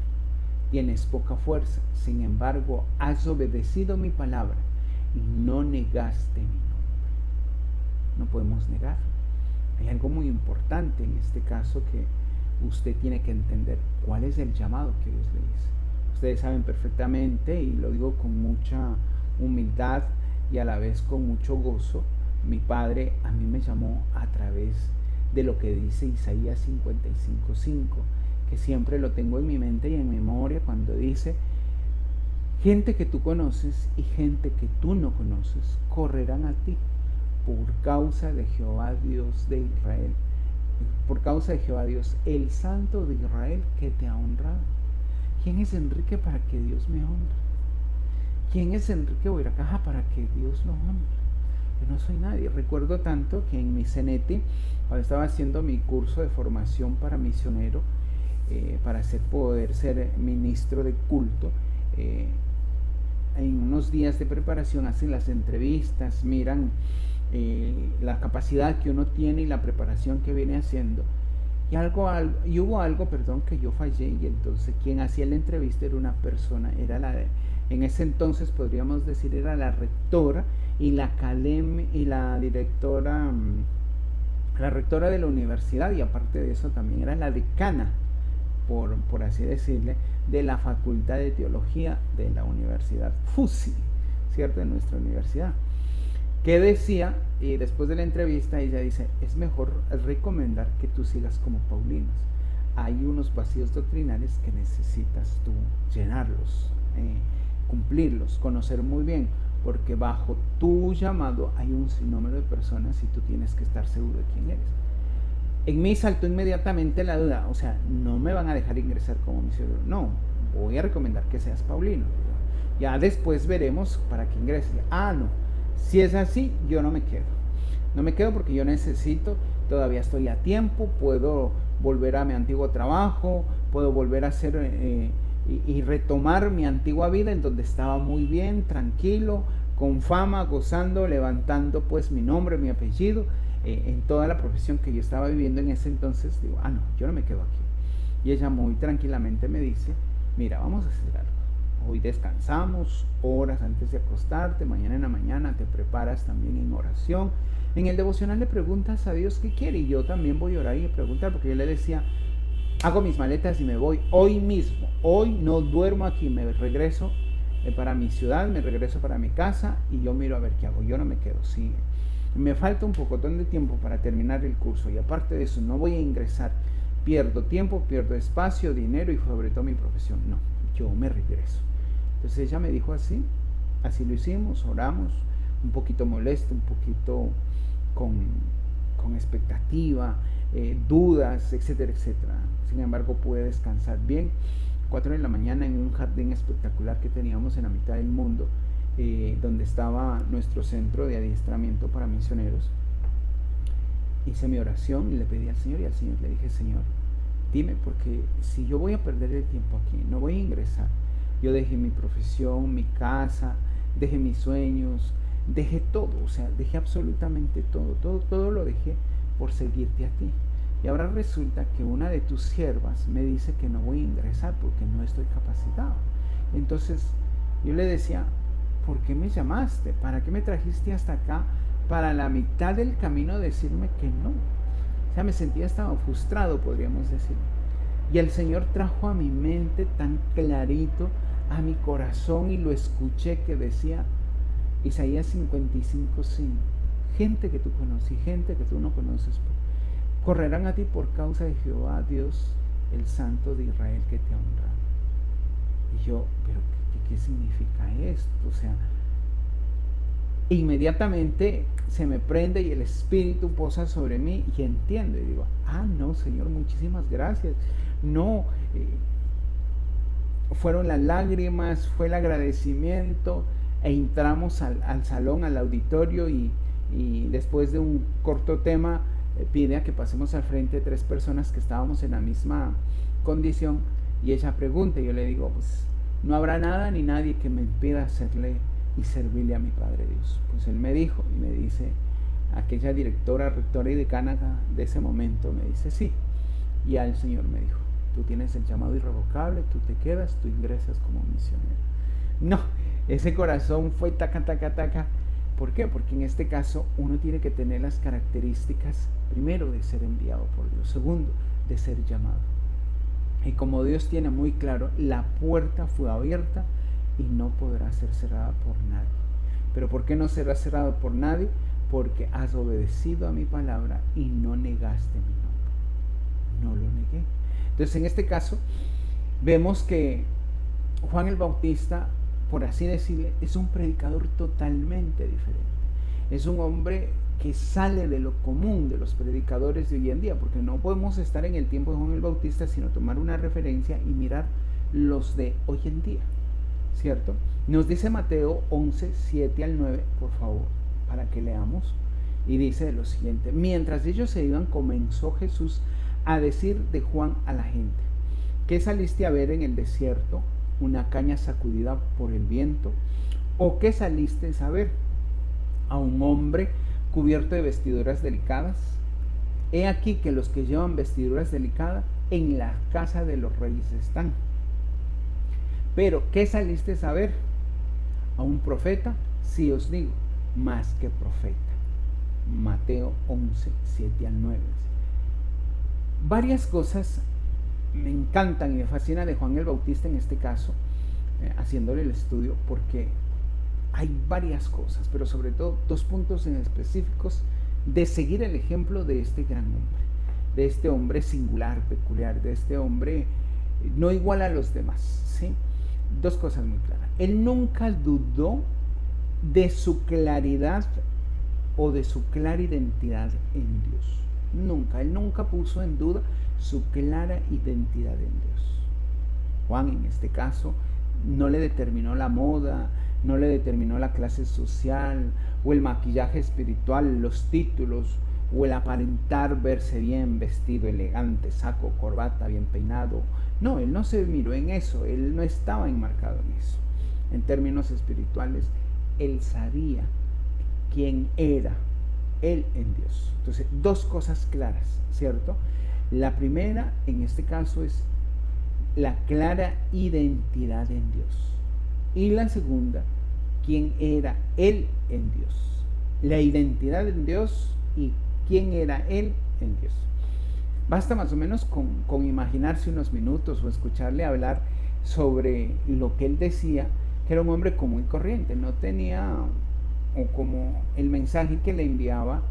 Tienes poca fuerza, sin embargo, has obedecido mi palabra y no negaste mi nombre. No podemos negar. Hay algo muy importante en este caso que usted tiene que entender: cuál es el llamado que Dios le dice. Ustedes saben perfectamente, y lo digo con mucha humildad y a la vez con mucho gozo, mi padre a mí me llamó a través de lo que dice Isaías 55:5, que siempre lo tengo en mi mente y en memoria, cuando dice: gente que tú conoces y gente que tú no conoces correrán a ti por causa de Jehová Dios de Israel, por causa de Jehová Dios, el Santo de Israel, que te ha honrado. ¿Quién es Enrique para que Dios me honre? ¿Quién es Enrique Boiracaja para que Dios lo honre? Yo no soy nadie. Recuerdo tanto que en mi CENETI, cuando estaba haciendo mi curso de formación para misionero, para poder ser ministro de culto, en unos días de preparación hacen las entrevistas, miran la capacidad que uno tiene y la preparación que viene haciendo. Y hubo algo, que yo fallé, y entonces quien hacía la entrevista era una persona, en ese entonces podríamos decir era la rectora y la directora, la rectora de la universidad, y aparte de eso también era la decana, por así decirle, de la Facultad de Teología de la Universidad FUSI, ¿cierto? De nuestra universidad. ¿Qué decía? Y después de la entrevista ella dice, es mejor recomendar que tú sigas como Paulinos. Hay unos vacíos doctrinales que necesitas tú llenarlos, cumplirlos, conocer muy bien, porque bajo tu llamado hay un sinnúmero de personas y tú tienes que estar seguro de quién eres. En mí saltó inmediatamente la duda, o sea, no me van a dejar ingresar como misionero, no, voy a recomendar que seas Paulino. Ya después veremos para que ingrese. No, si es así, yo no me quedo porque yo necesito, todavía estoy a tiempo, puedo volver a mi antiguo trabajo, puedo volver a hacer y retomar mi antigua vida en donde estaba muy bien, tranquilo, con fama, gozando, levantando pues mi nombre, mi apellido, en toda la profesión que yo estaba viviendo en ese entonces. Digo, no, yo no me quedo aquí. Y ella muy tranquilamente me dice, mira, vamos a hacer algo. Hoy descansamos horas antes de acostarte, mañana en la mañana te preparas también en oración. En el devocional le preguntas a Dios qué quiere, y yo también voy a orar y a preguntar, porque yo le decía, hago mis maletas y me voy hoy mismo, hoy no duermo aquí, me regreso para mi ciudad, me regreso para mi casa y yo miro a ver qué hago, yo no me quedo. Sí, me falta un pocotón de tiempo para terminar el curso, y aparte de eso no voy a ingresar, pierdo tiempo, pierdo espacio, dinero y sobre todo mi profesión. No, yo me regreso. Entonces ella me dijo así lo hicimos, oramos, un poquito molesto, un poquito con expectativa, dudas, etcétera, etcétera. Sin embargo, pude descansar bien. 4 de la mañana en un jardín espectacular que teníamos en la mitad del mundo, donde estaba nuestro centro de adiestramiento para misioneros. Hice mi oración y le pedí al Señor, y al Señor le dije, Señor, dime, porque si yo voy a perder el tiempo aquí, no voy a ingresar. Yo dejé mi profesión, mi casa, dejé mis sueños, dejé todo, o sea, dejé absolutamente todo lo dejé por seguirte a ti. Y ahora resulta que una de tus siervas me dice que no voy a ingresar porque no estoy capacitado. Entonces yo le decía, ¿por qué me llamaste? ¿Para qué me trajiste hasta acá? Para la mitad del camino decirme que no. O sea, me sentía estaba frustrado, podríamos decir. Y el Señor trajo a mi mente tan clarito, a mi corazón, y lo escuché, que decía Isaías 55:5, gente que tú conoces y gente que tú no conoces correrán a ti por causa de Jehová Dios, el Santo de Israel, que te ha honrado. Y yo, pero ¿qué significa esto? O sea, inmediatamente se me prende y el Espíritu posa sobre mí y entiendo, y digo, no, Señor, muchísimas gracias. No, fueron las lágrimas, fue el agradecimiento, e entramos al salón, al auditorio, y después de un corto tema pide a que pasemos al frente 3 personas que estábamos en la misma condición, y ella pregunta, y yo le digo, pues no habrá nada ni nadie que me impida hacerle y servirle a mi Padre Dios. Pues él me dijo, y me dice, aquella directora, rectora y decana de ese momento, me dice, sí. Y al Señor me dijo, tú tienes el llamado irrevocable, tú te quedas, tú ingresas como misionero. No, ese corazón fue taca. ¿Por qué? Porque en este caso uno tiene que tener las características, primero, de ser enviado por Dios, segundo, de ser llamado. Y como Dios tiene muy claro, la puerta fue abierta y no podrá ser cerrada por nadie. ¿Pero por qué no será cerrada por nadie? Porque has obedecido a mi palabra y no negaste mi nombre. No lo negué. Entonces, en este caso, vemos que Juan el Bautista, por así decirle, es un predicador totalmente diferente. Es un hombre que sale de lo común de los predicadores de hoy en día, porque no podemos estar en el tiempo de Juan el Bautista, sino tomar una referencia y mirar los de hoy en día, ¿cierto? Nos dice Mateo 11, 7 al 9, por favor, para que leamos, y dice lo siguiente: mientras ellos se iban, comenzó Jesús a decir de Juan a la gente: ¿qué saliste a ver en el desierto? ¿Una caña sacudida por el viento? ¿O qué saliste a ver? ¿A un hombre cubierto de vestiduras delicadas? He aquí que los que llevan vestiduras delicadas en la casa de los reyes están. Pero ¿qué saliste a ver? ¿A un profeta? Sí os digo, más que profeta. Mateo 11, 7 al 9. Varias cosas me encantan y me fascinan de Juan el Bautista en este caso, haciéndole el estudio, porque hay varias cosas, pero sobre todo 2 puntos en específicos de seguir el ejemplo de este gran hombre, de este hombre singular, peculiar, de este hombre no igual a los demás, ¿sí? 2 cosas muy claras. Él nunca dudó de su claridad o de su clara identidad en Dios. Nunca, él nunca puso en duda su clara identidad en Dios. Juan, en este caso, no le determinó la moda, no le determinó la clase social o el maquillaje espiritual, los títulos o el aparentar verse bien vestido, elegante, saco, corbata, bien peinado. No, él no se miró en eso, él no estaba enmarcado en eso. En términos espirituales, él sabía quién era él en Dios. Entonces, 2 cosas claras, ¿cierto? La primera, en este caso, es la clara identidad en Dios. Y la segunda, quién era él en Dios. La identidad en Dios y quién era él en Dios. Basta más o menos con imaginarse unos minutos o escucharle hablar sobre lo que él decía, que era un hombre común y corriente, no tenía, o como el mensaje que le enviaba,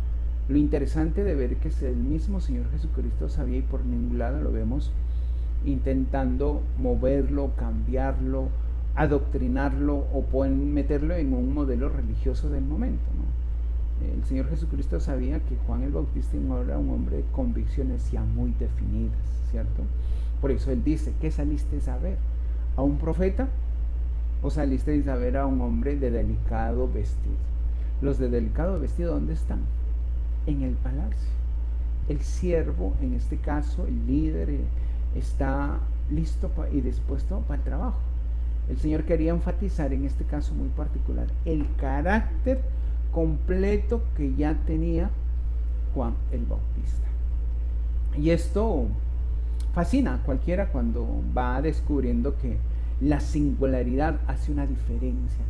lo interesante de ver que el mismo Señor Jesucristo sabía, y por ningún lado lo vemos intentando moverlo, cambiarlo, adoctrinarlo o meterlo en un modelo religioso del momento, ¿no? El Señor Jesucristo sabía que Juan el Bautista no era un hombre de convicciones ya muy definidas, ¿cierto? Por eso él dice: ¿qué saliste a ver? ¿A un profeta? ¿O saliste a ver a un hombre de delicado vestido? Los de delicado vestido, ¿dónde están? En el palacio. El siervo, en este caso, el líder, está listo y dispuesto para el trabajo. El Señor quería enfatizar en este caso muy particular el carácter completo que ya tenía Juan el Bautista. Y esto fascina a cualquiera cuando va descubriendo que la singularidad hace una diferencia,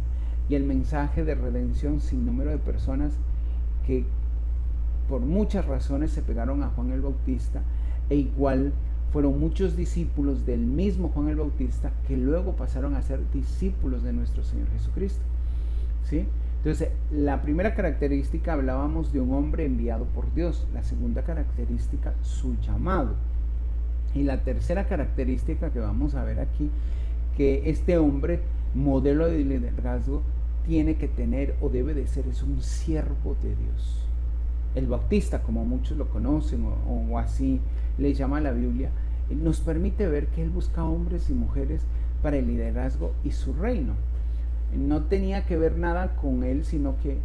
y el mensaje de redención sin número de personas que por muchas razones se pegaron a Juan el Bautista, e igual fueron muchos discípulos del mismo Juan el Bautista que luego pasaron a ser discípulos de nuestro Señor Jesucristo, ¿sí? Entonces, la primera característica, hablábamos de un hombre enviado por Dios. La segunda característica, su llamado. Y la tercera característica que vamos a ver aquí, que este hombre, modelo de liderazgo, tiene que tener o debe de ser, es un siervo de Dios. El Bautista, como muchos lo conocen o así le llama la Biblia, nos permite ver que él busca hombres y mujeres para el liderazgo y su reino. No tenía que ver nada con él, sino que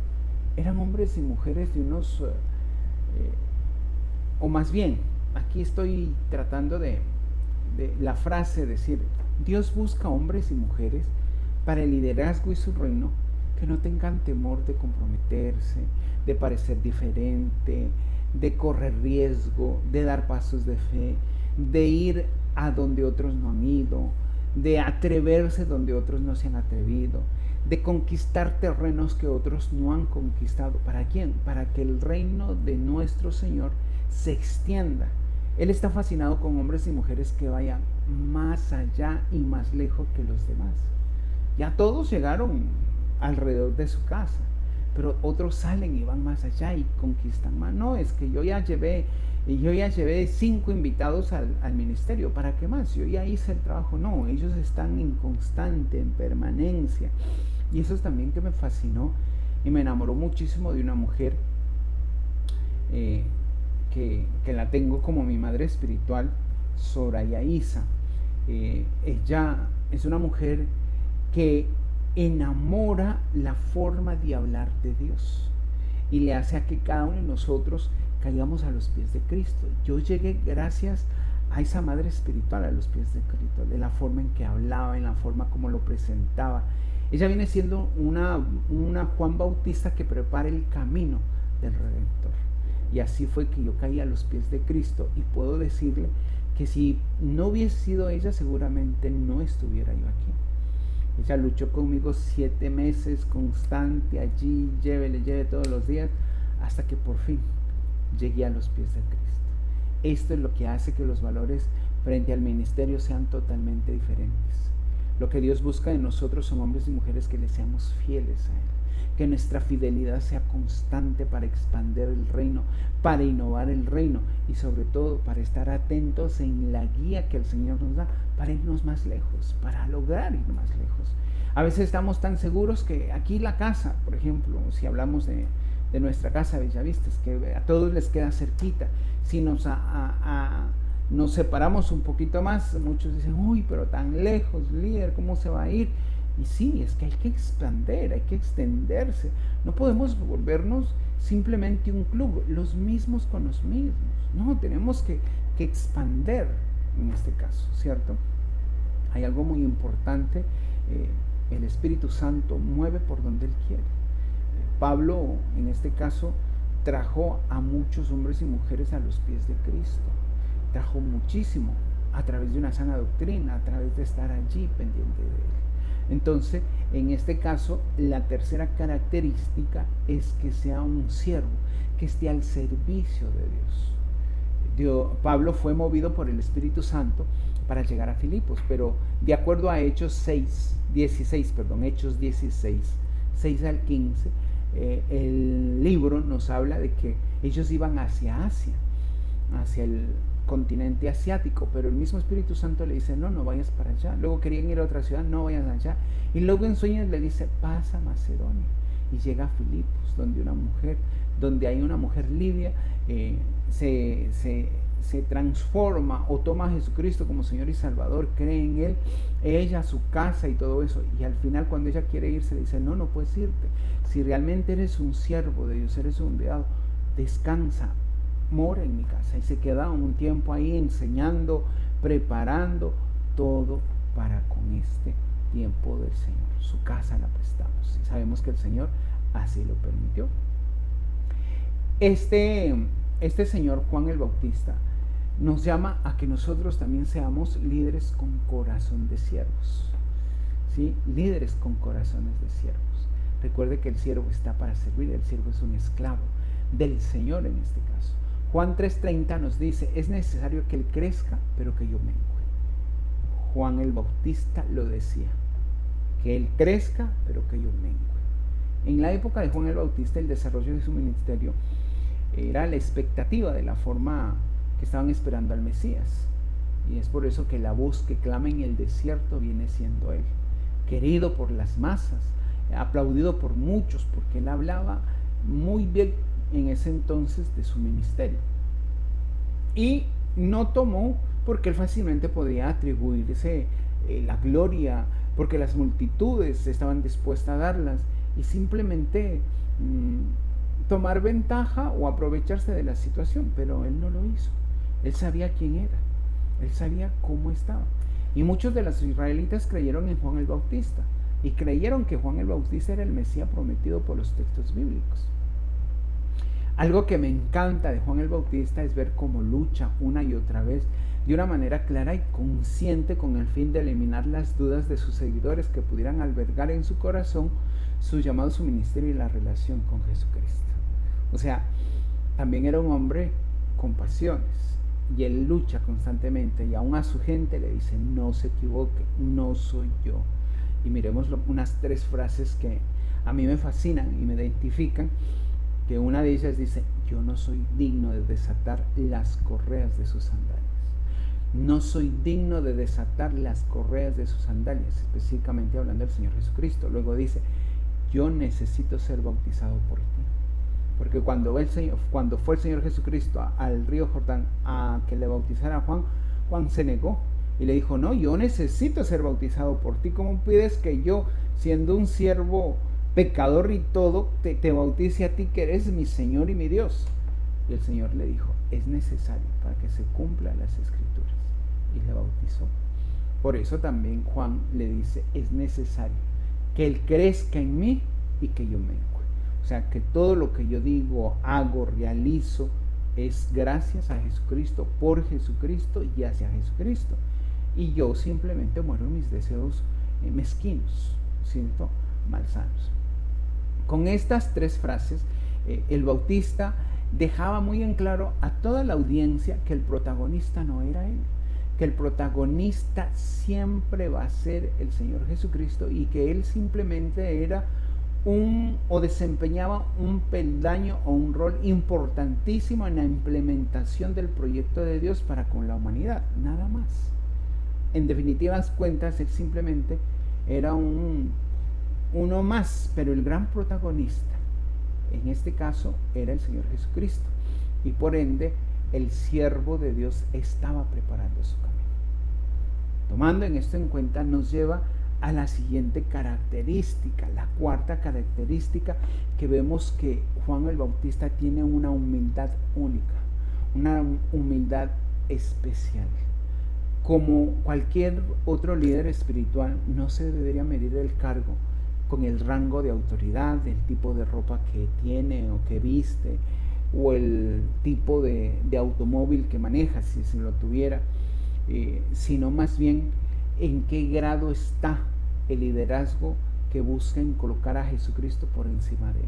eran hombres y mujeres de unos, o más bien, aquí estoy tratando de la frase, decir, Dios busca hombres y mujeres para el liderazgo y su reino que no tengan temor de comprometerse, de parecer diferente, de correr riesgo, de dar pasos de fe, de ir a donde otros no han ido, de atreverse donde otros no se han atrevido, de conquistar terrenos que otros no han conquistado. ¿Para quién? Para que el reino de nuestro Señor se extienda. Él está fascinado con hombres y mujeres que vayan más allá y más lejos que los demás. Ya todos llegaron alrededor de su casa, pero otros salen y van más allá y conquistan más. No, es que yo ya llevé 5 invitados al ministerio. ¿Para qué más? Yo ya hice el trabajo. No, ellos están en constante, en permanencia. Y eso es también que me fascinó y me enamoró muchísimo de una mujer que la tengo como mi madre espiritual, Soraya Isa. Ella es una mujer que enamora la forma de hablar de Dios y le hace a que cada uno de nosotros caigamos a los pies de Cristo. Yo llegué gracias a esa madre espiritual a los pies de Cristo, de la forma en que hablaba, en la forma como lo presentaba. Ella viene siendo una Juan Bautista que prepara el camino del Redentor. Y así fue que yo caí a los pies de Cristo, y puedo decirle que si no hubiese sido ella, seguramente no estuviera yo aquí. Ella luchó conmigo 7 meses constante allí, lleve todos los días, hasta que por fin llegué a los pies de Cristo. Esto es lo que hace que los valores frente al ministerio sean totalmente diferentes. Lo que Dios busca de nosotros son hombres y mujeres que le seamos fieles a Él, que nuestra fidelidad sea constante para expandir el reino, para innovar el reino y sobre todo para estar atentos en la guía que el Señor nos da para irnos más lejos, para lograr ir más lejos. A veces estamos tan seguros que aquí la casa, por ejemplo, si hablamos de nuestra casa Bellavista, es que a todos les queda cerquita. Si nos separamos un poquito más, muchos dicen, uy, pero tan lejos, líder, ¿cómo se va a ir? Y sí, es que hay que expandir, hay que extenderse. No podemos volvernos simplemente un club, los mismos con los mismos. No, tenemos que expandir en este caso, ¿cierto? Hay algo muy importante, el Espíritu Santo mueve por donde Él quiere. Pablo, en este caso, trajo a muchos hombres y mujeres a los pies de Cristo. Trajo muchísimo a través de una sana doctrina, a través de estar allí pendiente de Él. Entonces, en este caso, la tercera característica es que sea un siervo, que esté al servicio de Dios. Pablo fue movido por el Espíritu Santo para llegar a Filipos, pero de acuerdo a Hechos 16, 6 al 15, el libro nos habla de que ellos iban hacia Asia, hacia el continente asiático, pero el mismo Espíritu Santo le dice, no vayas para allá. Luego querían ir a otra ciudad, no vayas allá. Y luego en sueños le dice, pasa a Macedonia. Y llega a Filipos, donde hay una mujer libia, se transforma o toma a Jesucristo como Señor y Salvador, cree en Él, ella, su casa y todo eso. Y al final, cuando ella quiere irse, le dice, no puedes irte. Si realmente eres un siervo de Dios, eres un enviado, descansa, mora en mi casa. Y se queda un tiempo ahí enseñando, preparando todo para con este tiempo del Señor. Su casa la prestamos y sabemos que el Señor así lo permitió. Este señor Juan el Bautista nos llama a que nosotros también seamos líderes con corazón de siervos, ¿sí? Líderes con corazones de siervos. Recuerde que el siervo está para servir, el siervo es un esclavo del Señor en este caso. Juan 3:30 nos dice, es necesario que Él crezca, pero que yo mengue. Juan el Bautista lo decía, que Él crezca, pero que yo mengue. En la época de Juan el Bautista, el desarrollo de su ministerio era la expectativa de la forma que estaban esperando al Mesías. Y es por eso que la voz que clama en el desierto viene siendo Él, querido por las masas, aplaudido por muchos, porque Él hablaba muy bien en ese entonces de su ministerio. Y no tomó porque Él fácilmente podía atribuirse la gloria, porque las multitudes estaban dispuestas a darlas, y simplemente tomar ventaja o aprovecharse de la situación. Pero Él no lo hizo. Él sabía quién era, Él sabía cómo estaba. Y muchos de los israelitas creyeron en Juan el Bautista, y creyeron que Juan el Bautista era el Mesías prometido por los textos bíblicos. Algo que me encanta de Juan el Bautista es ver cómo lucha una y otra vez de una manera clara y consciente con el fin de eliminar las dudas de sus seguidores que pudieran albergar en su corazón su llamado, su ministerio y la relación con Jesucristo. O sea, también era un hombre con pasiones, y él lucha constantemente, y aún a su gente le dice, no se equivoque, no soy yo. Y miremos unas 3 frases que a mí me fascinan y me identifican, que una de ellas dice, yo no soy digno de desatar las correas de sus sandalias. No soy digno de desatar las correas de sus sandalias, específicamente hablando del Señor Jesucristo. Luego dice, yo necesito ser bautizado por ti. Porque cuando fue el Señor Jesucristo al río Jordán a que le bautizara a Juan, Juan se negó y le dijo: no, yo necesito ser bautizado por ti. ¿Cómo pides que yo, siendo un siervo pecador y todo, te bautice a ti, que eres mi Señor y mi Dios? Y el Señor le dijo: es necesario para que se cumplan las Escrituras. Y le bautizó. Por eso también Juan le dice: es necesario que Él crezca en mí y que yo mengue. O sea, que todo lo que yo digo, hago, realizo, es gracias a Jesucristo, por Jesucristo y hacia Jesucristo. Y yo simplemente muero en mis deseos mezquinos, ¿cierto? Malsanos. Con estas 3 frases, el Bautista dejaba muy en claro a toda la audiencia que el protagonista no era él, que el protagonista siempre va a ser el Señor Jesucristo, y que él simplemente era o desempeñaba un peldaño o un rol importantísimo en la implementación del proyecto de Dios para con la humanidad, nada más. En definitivas cuentas, él simplemente era uno más, pero el gran protagonista en este caso era el Señor Jesucristo, y por ende el siervo de Dios estaba preparando su camino. Tomando en esto en cuenta, nos lleva a la siguiente característica, la 4ª característica, que vemos que Juan el Bautista tiene una humildad única, una humildad especial. Como cualquier otro líder espiritual, no se debería medir el cargo con el rango de autoridad, el tipo de ropa que tiene o que viste, o el tipo de automóvil que maneja, si lo tuviera, sino más bien en qué grado está el liderazgo que busca en colocar a Jesucristo por encima de él.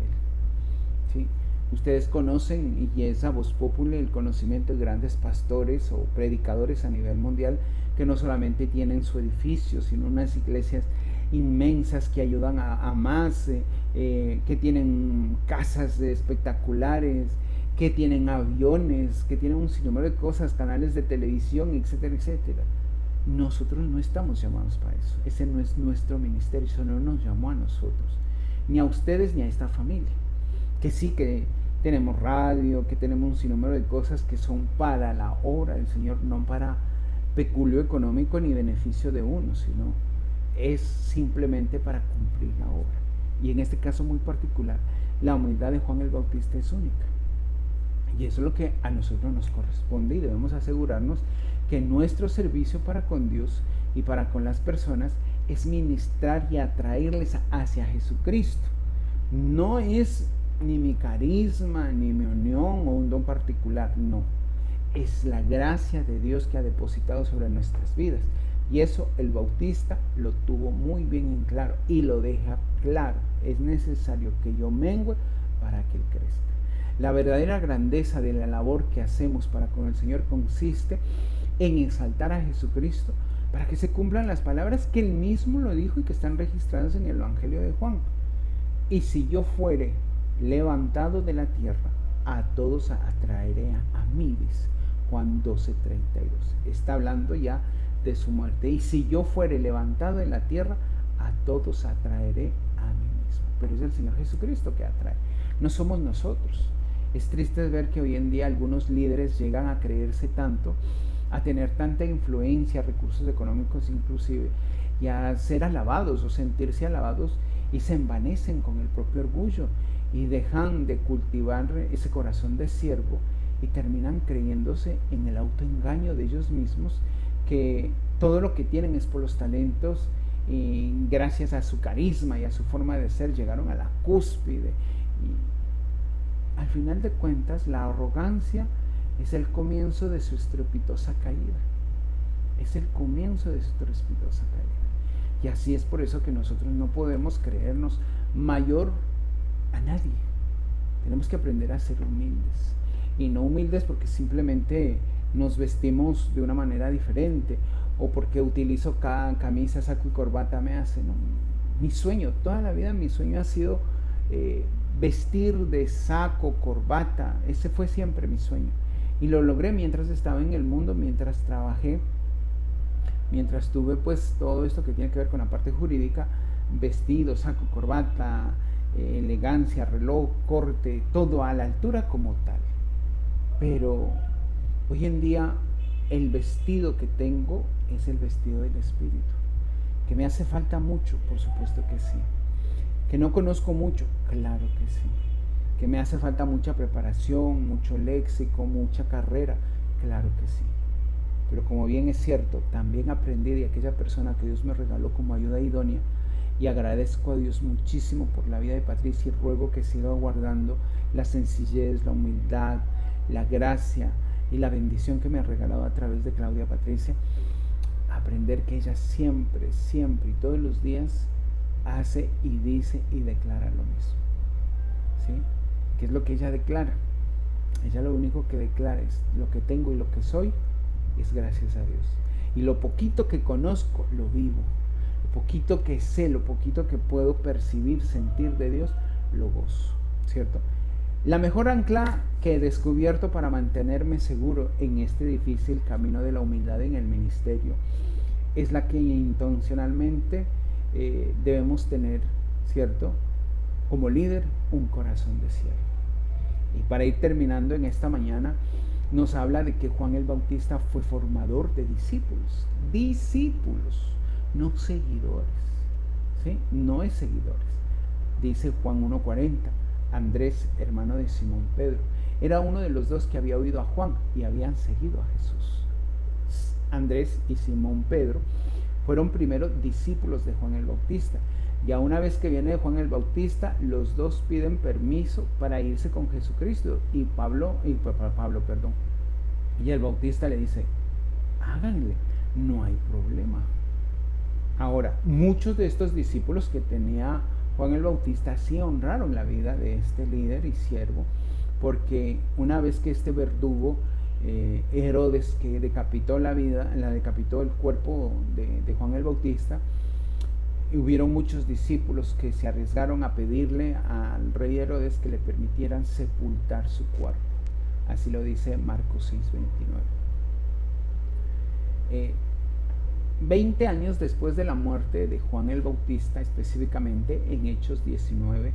¿Sí? Ustedes conocen, y es a voz populi, el conocimiento de grandes pastores o predicadores a nivel mundial que no solamente tienen su edificio, sino unas iglesias inmensas que ayudan a más, que tienen casas espectaculares, que tienen aviones, que tienen un sinnúmero de cosas, canales de televisión, etcétera, etcétera. Nosotros no estamos llamados para eso. Ese no es nuestro ministerio. Eso no nos llamó a nosotros, ni a ustedes, ni a esta familia. Que sí, que tenemos radio, que tenemos un sinnúmero de cosas que son para la obra del Señor, no para peculio económico ni beneficio de uno, sino es simplemente para cumplir la obra. Y en este caso muy particular, la humildad de Juan el Bautista es única. Y eso es lo que a nosotros nos corresponde, y debemos asegurarnos que nuestro servicio para con Dios y para con las personas es ministrar y atraerles hacia Jesucristo. No es ni mi carisma, ni mi unión o un don particular, no. Es la gracia de Dios que ha depositado sobre nuestras vidas. Y eso el Bautista lo tuvo muy bien en claro, y lo deja claro: es necesario que yo mengue para que Él crezca. La verdadera grandeza de la labor que hacemos para con el Señor consiste en exaltar a Jesucristo para que se cumplan las palabras que Él mismo lo dijo y que están registradas en el Evangelio de Juan. Y si yo fuere levantado de la tierra, a todos atraeré a mí, dice Juan 12:32. Está hablando ya de su muerte. Y si yo fuere levantado en la tierra, a todos atraeré a mí mismo. Pero es el Señor Jesucristo que atrae, no somos nosotros. Es triste ver que hoy en día algunos líderes llegan a creerse tanto, a tener tanta influencia, recursos económicos inclusive, y a ser alabados o sentirse alabados, y se envanecen con el propio orgullo y dejan de cultivar ese corazón de siervo y terminan creyéndose en el autoengaño de ellos mismos, que todo lo que tienen es por los talentos, y gracias a su carisma y a su forma de ser llegaron a la cúspide. Y al final de cuentas, la arrogancia es el comienzo de su estrepitosa caída. Es el comienzo de su estrepitosa caída. Y así es por eso que nosotros no podemos creernos mayor a nadie. Tenemos que aprender a ser humildes. Y no humildes porque simplemente nos vestimos de una manera diferente, o porque utilizo cada camisa, saco y corbata me hace. No. Mi sueño, toda la vida mi sueño ha sido vestir de saco, corbata. Ese fue siempre mi sueño, y lo logré mientras estaba en el mundo, mientras trabajé, mientras tuve pues todo esto que tiene que ver con la parte jurídica: vestido, saco, corbata, elegancia, reloj, corte, todo a la altura como tal. Pero hoy en día el vestido que tengo es el vestido del Espíritu. Que me hace falta mucho, por supuesto que sí. Que no conozco mucho, claro que sí. Que me hace falta mucha preparación, mucho léxico, mucha carrera, claro que sí. Pero como bien es cierto, también aprendí de aquella persona que Dios me regaló como ayuda idónea, y agradezco a Dios muchísimo por la vida de Patricia y ruego que siga guardando la sencillez, la humildad, la gracia y la bendición que me ha regalado a través de Claudia Patricia. Aprender que ella siempre, siempre y todos los días hace y dice y declara lo mismo, ¿sí? ¿Qué es lo que ella declara? Ella lo único que declara es: lo que tengo y lo que soy es gracias a Dios, y lo poquito que conozco lo vivo, lo poquito que sé, lo poquito que puedo percibir, sentir de Dios, lo gozo, ¿cierto? La mejor ancla que he descubierto para mantenerme seguro en este difícil camino de la humildad en el ministerio es la que intencionalmente debemos tener, ¿cierto? Como líder, un corazón de siervo. Y para ir terminando en esta mañana, nos habla de que Juan el Bautista fue formador de discípulos, no seguidores, ¿sí? No es seguidores. Dice Juan 1:40, Andrés, hermano de Simón Pedro, era uno de los dos que había oído a Juan y habían seguido a Jesús. Andrés y Simón Pedro fueron primero discípulos de Juan el Bautista. Ya una vez que viene Juan el Bautista, los dos piden permiso para irse con Jesucristo, y y el Bautista le dice: háganle, no hay problema. Ahora, muchos de estos discípulos que tenía Juan el Bautista sí honraron la vida de este líder y siervo, porque una vez que este verdugo Herodes, que decapitó el cuerpo de Juan el Bautista, hubieron muchos discípulos que se arriesgaron a pedirle al rey Herodes que le permitieran sepultar su cuerpo. Así lo dice Marcos 6:29. 20 años después de la muerte de Juan el Bautista, específicamente en Hechos 19,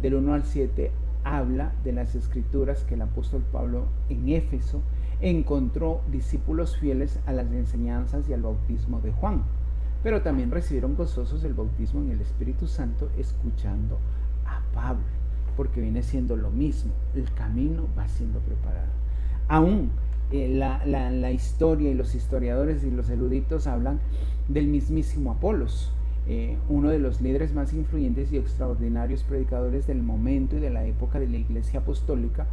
del 1 al 7, habla de las escrituras que el apóstol Pablo en Éfeso encontró discípulos fieles a las enseñanzas y al bautismo de Juan, pero también recibieron gozosos el bautismo en el Espíritu Santo escuchando a Pablo, porque viene siendo lo mismo, el camino va siendo preparado. Aún la historia y los historiadores y los eruditos hablan del mismísimo Apolos, uno de los líderes más influyentes y extraordinarios predicadores del momento y de la época de la Iglesia Apostólica,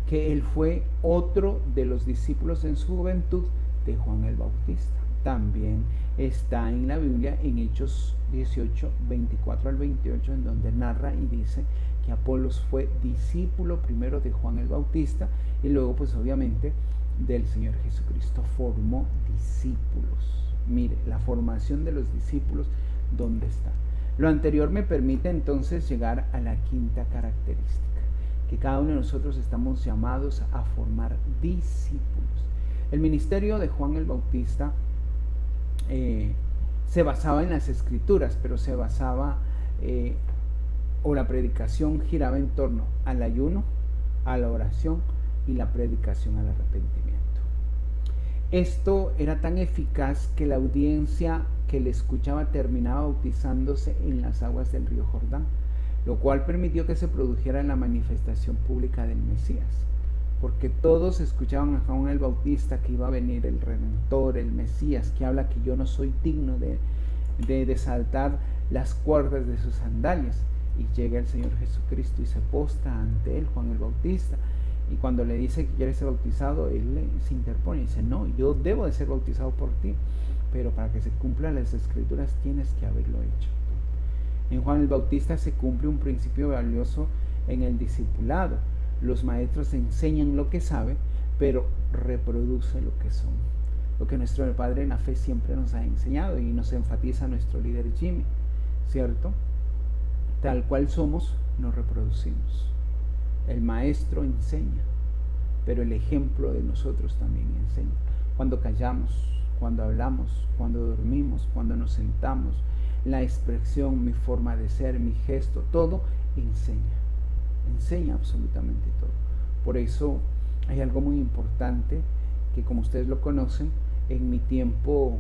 que él fue otro de los discípulos en su juventud de Juan el Bautista. También está en la Biblia, en Hechos 18, 24 al 28, en donde narra y dice que Apolos fue discípulo primero de Juan el Bautista y luego pues obviamente del Señor Jesucristo. Formó discípulos. Mire, la formación de los discípulos, ¿dónde está? Lo anterior me permite entonces llegar a la quinta característica, que cada uno de nosotros estamos llamados a formar discípulos. El ministerio de Juan el Bautista se basaba en las escrituras, pero se basaba o la predicación giraba en torno al ayuno, a la oración y la predicación al arrepentimiento. Esto era tan eficaz que la audiencia que le escuchaba terminaba bautizándose en las aguas del río Jordán, lo cual permitió que se produjera la manifestación pública del Mesías, porque todos escuchaban a Juan el Bautista que iba a venir el Redentor, el Mesías, que habla que yo no soy digno de desatar las cuerdas de sus sandalias, y llega el Señor Jesucristo y se postra ante él, Juan el Bautista, y cuando le dice que quiere ser bautizado, él se interpone y dice: no, yo debo de ser bautizado por ti, pero para que se cumplan las escrituras tienes que haberlo hecho. En Juan el Bautista se cumple un principio valioso en el discipulado. Los maestros enseñan lo que saben, pero reproduce lo que son. Lo que nuestro Padre en la fe siempre nos ha enseñado y nos enfatiza nuestro líder Jimmy, ¿cierto? Tal cual somos, nos reproducimos. El maestro enseña, pero el ejemplo de nosotros también enseña. Cuando callamos, cuando hablamos, cuando dormimos, cuando nos sentamos, la expresión, mi forma de ser, mi gesto, todo enseña absolutamente todo. Por eso hay algo muy importante que, como ustedes lo conocen, en mi tiempo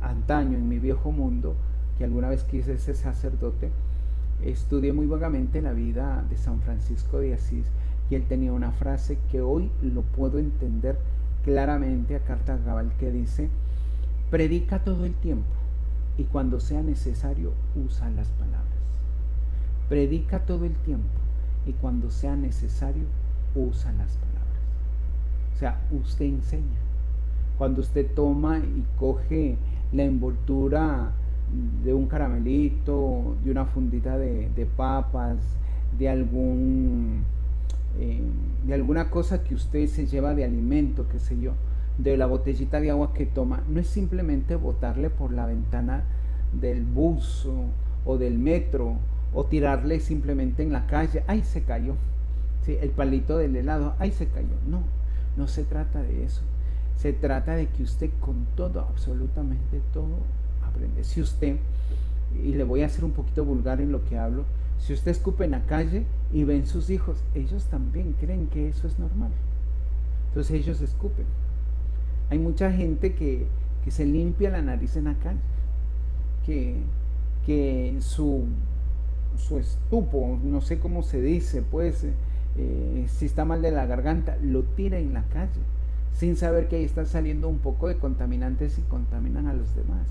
antaño, en mi viejo mundo, que alguna vez quise ser sacerdote, estudié muy vagamente la vida de San Francisco de Asís, y él tenía una frase que hoy lo puedo entender claramente a carta cabal, que dice: predica todo el tiempo y cuando sea necesario usa las palabras. Predica todo el tiempo y cuando sea necesario usa las palabras. O sea, usted enseña. Cuando usted toma y coge la envoltura de un caramelito, de una fundita de papas, de alguna cosa que usted se lleva de alimento, qué sé yo, de la botellita de agua que toma, no es simplemente botarle por la ventana del bus o del metro, o tirarle simplemente en la calle, ¡ay, se cayó! ¿Sí? El palito del helado, ¡ay, se cayó! No se trata de eso. Se trata de que usted con todo, absolutamente todo, aprende. Si usted, y le voy a hacer un poquito vulgar en lo que hablo, si usted escupe en la calle y ven sus hijos, ellos también creen que eso es normal. Entonces ellos escupen. Hay mucha gente que se limpia la nariz en la calle, que su estupo, no sé cómo se dice, pues, si está mal de la garganta, lo tira en la calle, sin saber que ahí está saliendo un poco de contaminantes y contaminan a los demás.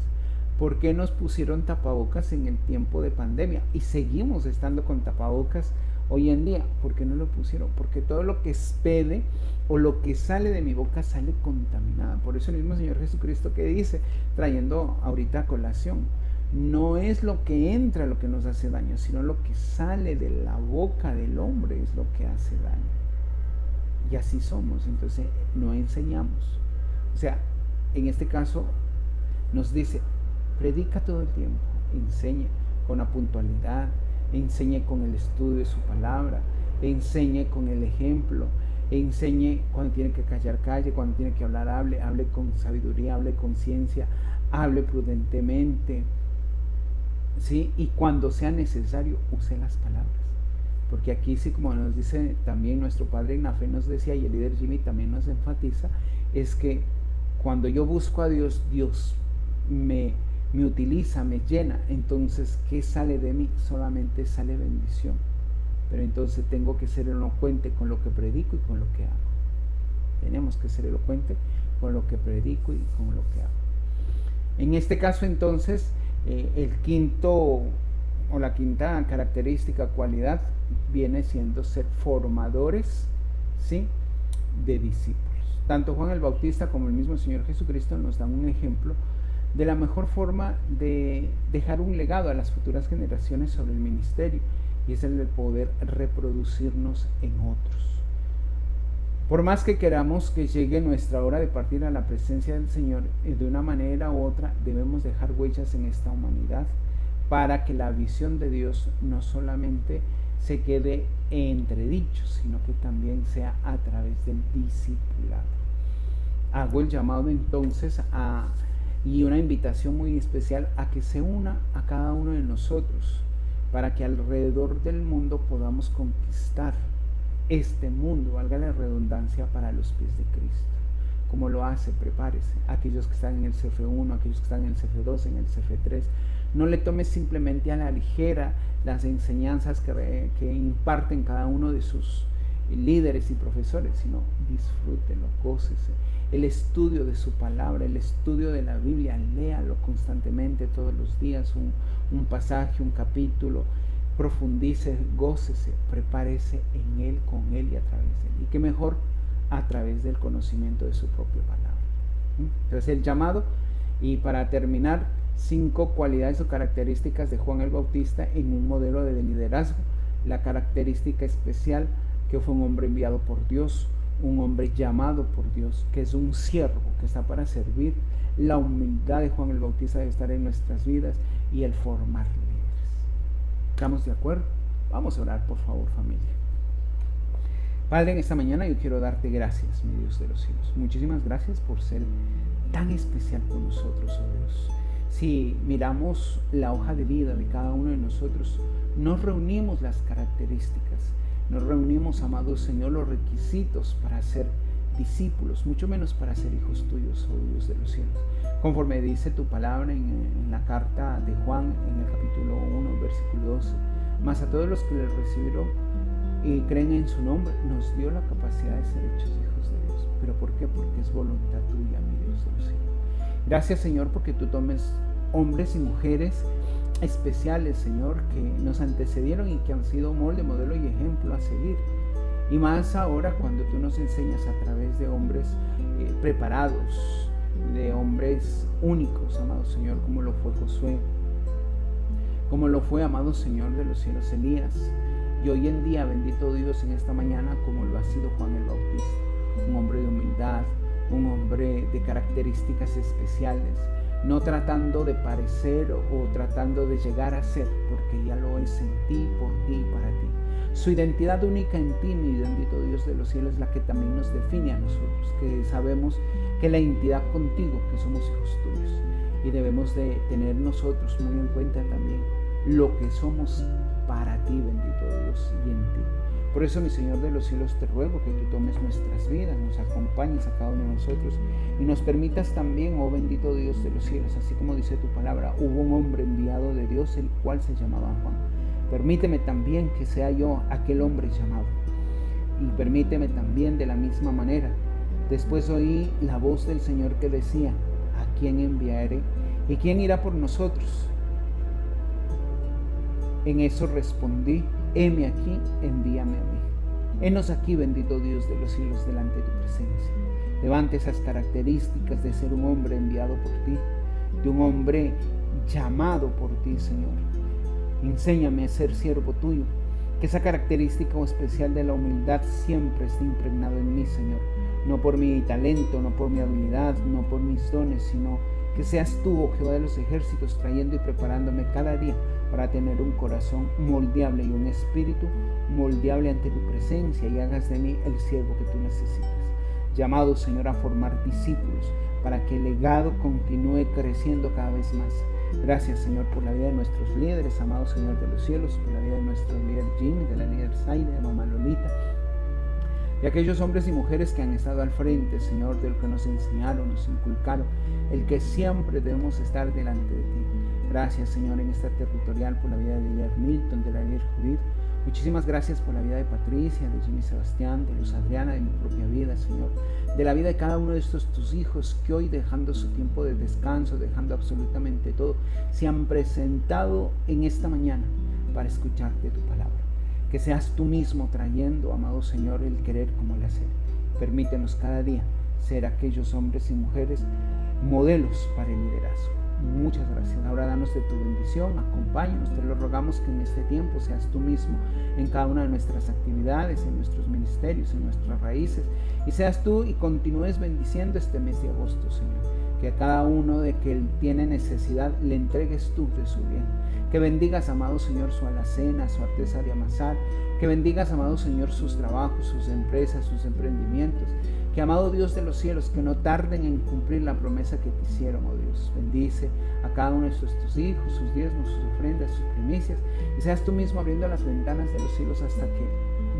¿Por qué nos pusieron tapabocas en el tiempo de pandemia y seguimos estando con tapabocas hoy en día? ¿Por qué no lo pusieron? Porque todo lo que expede o lo que sale de mi boca sale contaminada. Por eso el mismo Señor Jesucristo que dice, trayendo ahorita a colación, no es lo que entra lo que nos hace daño, sino lo que sale de la boca del hombre es lo que hace daño. Y así somos, entonces no enseñamos. O sea, en este caso nos dice, predica todo el tiempo, enseñe con la puntualidad, enseñe con el estudio de su palabra, enseñe con el ejemplo, enseñe cuando tiene que callar, calle, cuando tiene que hablar, hable con sabiduría, hable con ciencia, hable prudentemente, ¿sí? Y cuando sea necesario, use las palabras. Porque aquí sí, como nos dice también nuestro padre en la fe, nos decía, y el líder Jimmy también nos enfatiza, es que cuando yo busco a Dios, Dios me utiliza, me llena. Entonces, ¿qué sale de mí? Solamente sale bendición. Pero entonces tengo que ser elocuente con lo que predico y con lo que hago. Tenemos que ser elocuente con lo que predico y con lo que hago. En este caso, entonces, el quinto o la quinta característica, cualidad, viene siendo ser formadores, ¿sí?, de discípulos. Tanto Juan el Bautista como el mismo Señor Jesucristo nos dan un ejemplo de la mejor forma de dejar un legado a las futuras generaciones sobre el ministerio, y es el de poder reproducirnos en otros. Por más que queramos que llegue nuestra hora de partir a la presencia del Señor, de una manera u otra debemos dejar huellas en esta humanidad para que la visión de Dios no solamente se quede entre dichos, sino que también sea a través del discipulado. Hago el llamado entonces y una invitación muy especial a que se una a cada uno de nosotros para que alrededor del mundo podamos conquistar este mundo, valga la redundancia, para los pies de Cristo. ¿Cómo lo hace? Prepárese. Aquellos que están en el CF1, aquellos que están en el CF2, en el CF3, no le tome simplemente a la ligera las enseñanzas que imparten cada uno de sus líderes y profesores, sino disfrútelo, gócese. El estudio de su palabra, el estudio de la Biblia, léalo constantemente todos los días, un pasaje, un capítulo, profundice, gócese, prepárese en él, con él y a través de él. Y qué mejor a través del conocimiento de su propia palabra. Entonces el llamado, y para terminar, 5 cualidades o características de Juan el Bautista en un modelo de liderazgo. La característica especial, que fue un hombre enviado por Dios, un hombre llamado por Dios, que es un siervo que está para servir. La humildad de Juan el Bautista debe estar en nuestras vidas, y el formar líderes. ¿Estamos de acuerdo? Vamos a orar, por favor, familia. Padre, en esta mañana yo quiero darte gracias, mi Dios de los cielos. Muchísimas gracias por ser tan especial con nosotros, oh Dios. Si miramos la hoja de vida de cada uno de nosotros, nos reunimos las características, nos reunimos, amado Señor, los requisitos para ser discípulos, mucho menos para ser hijos tuyos, oh Dios de los cielos. Conforme dice tu palabra en la carta de Juan, en el capítulo 1, versículo 12, mas a todos los que le recibieron y creen en su nombre, nos dio la capacidad de ser hechos hijos de Dios. ¿Pero por qué? Porque es voluntad tuya, mi Dios de los cielos. Gracias, Señor, porque tú tomes hombres y mujeres especiales, Señor, que nos antecedieron y que han sido molde, modelo y ejemplo a seguir. Y más ahora cuando tú nos enseñas a través de hombres preparados, de hombres únicos, amado Señor, como lo fue Josué, como lo fue, amado Señor de los cielos, Elías. Y hoy en día, bendito Dios, en esta mañana, como lo ha sido Juan el Bautista, un hombre de humildad, un hombre de características especiales, no tratando de parecer o tratando de llegar a ser, porque ya lo es en ti, por ti y para ti. Su identidad única en ti, mi bendito Dios de los cielos, es la que también nos define a nosotros, que sabemos que la identidad contigo, que somos hijos tuyos, y debemos de tener nosotros muy en cuenta también lo que somos para ti, bendito Dios, y en ti. Por eso, mi Señor de los cielos, te ruego que tú tomes nuestras vidas, nos acompañes a cada uno de nosotros y nos permitas también, oh bendito Dios de los cielos, así como dice tu palabra, hubo un hombre enviado de Dios, el cual se llamaba Juan. Permíteme también que sea yo aquel hombre llamado, y permíteme también de la misma manera. Después oí la voz del Señor que decía, ¿a quién enviaré? ¿Y quién irá por nosotros? En eso respondí, heme aquí, envíame a mí. Henos aquí, bendito Dios de los cielos, delante de tu presencia. Levante esas características de ser un hombre enviado por ti, de un hombre llamado por ti, Señor. Enséñame a ser siervo tuyo, que esa característica especial de la humildad siempre esté impregnado en mí, Señor. No por mi talento, no por mi habilidad, no por mis dones, sino que seas tú, oh Jehová de los ejércitos, trayendo y preparándome cada día para tener un corazón moldeable y un espíritu moldeable ante tu presencia, y hagas de mí el siervo que tú necesitas. Llamado, Señor, a formar discípulos para que el legado continúe creciendo cada vez más. Gracias, Señor, por la vida de nuestros líderes, amado Señor de los cielos, por la vida de nuestro líder Jimmy, de la líder Zaida, de mamá Lolita, y aquellos hombres y mujeres que han estado al frente, Señor, de lo que nos enseñaron, nos inculcaron, el que siempre debemos estar delante de ti. Gracias, Señor, en esta territorial por la vida de líder Milton, de la líder Judith. Muchísimas gracias por la vida de Patricia, de Jimmy Sebastián, de Luz Adriana, de mi propia vida, Señor, de la vida de cada uno de estos tus hijos que hoy, dejando su tiempo de descanso, dejando absolutamente todo, se han presentado en esta mañana para escucharte tu palabra. Que seas tú mismo trayendo, amado Señor, el querer como el hacer. Permítenos cada día ser aquellos hombres y mujeres modelos para el liderazgo. Muchas gracias. Ahora danos de tu bendición, acompáñanos, te lo rogamos que en este tiempo seas tú mismo en cada una de nuestras actividades, en nuestros ministerios, en nuestras raíces, y seas tú y continúes bendiciendo este mes de agosto, Señor. Que a cada uno de que él tiene necesidad le entregues tú de su bien. Que bendigas, amado Señor, su alacena, su artesa de amasar. Que bendigas, amado Señor, sus trabajos, sus empresas, sus emprendimientos. Que, amado Dios de los cielos, que no tarden en cumplir la promesa que te hicieron, oh Dios. Bendice a cada uno de tus hijos, sus diezmos, sus ofrendas, sus primicias. Y seas tú mismo abriendo las ventanas de los cielos hasta que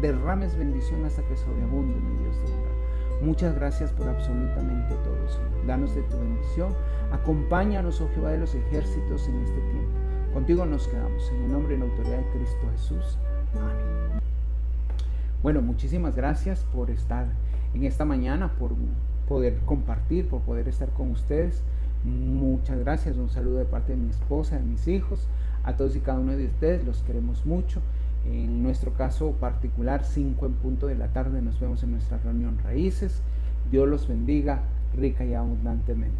derrames bendición, hasta que sobreabunde, mi Dios de honra. Muchas gracias por absolutamente todo, Señor. Danos de tu bendición. Acompáñanos, oh Jehová de los ejércitos, en este tiempo. Contigo nos quedamos, en el nombre y en la autoridad de Cristo Jesús. Amén. Bueno, muchísimas gracias por estar en esta mañana, por poder compartir, por poder estar con ustedes. Muchas gracias. Un saludo de parte de mi esposa, de mis hijos, a todos y cada uno de ustedes. Los queremos mucho. En nuestro caso particular, 5 en punto de la tarde, nos vemos en nuestra reunión Raíces. Dios los bendiga rica y abundantemente.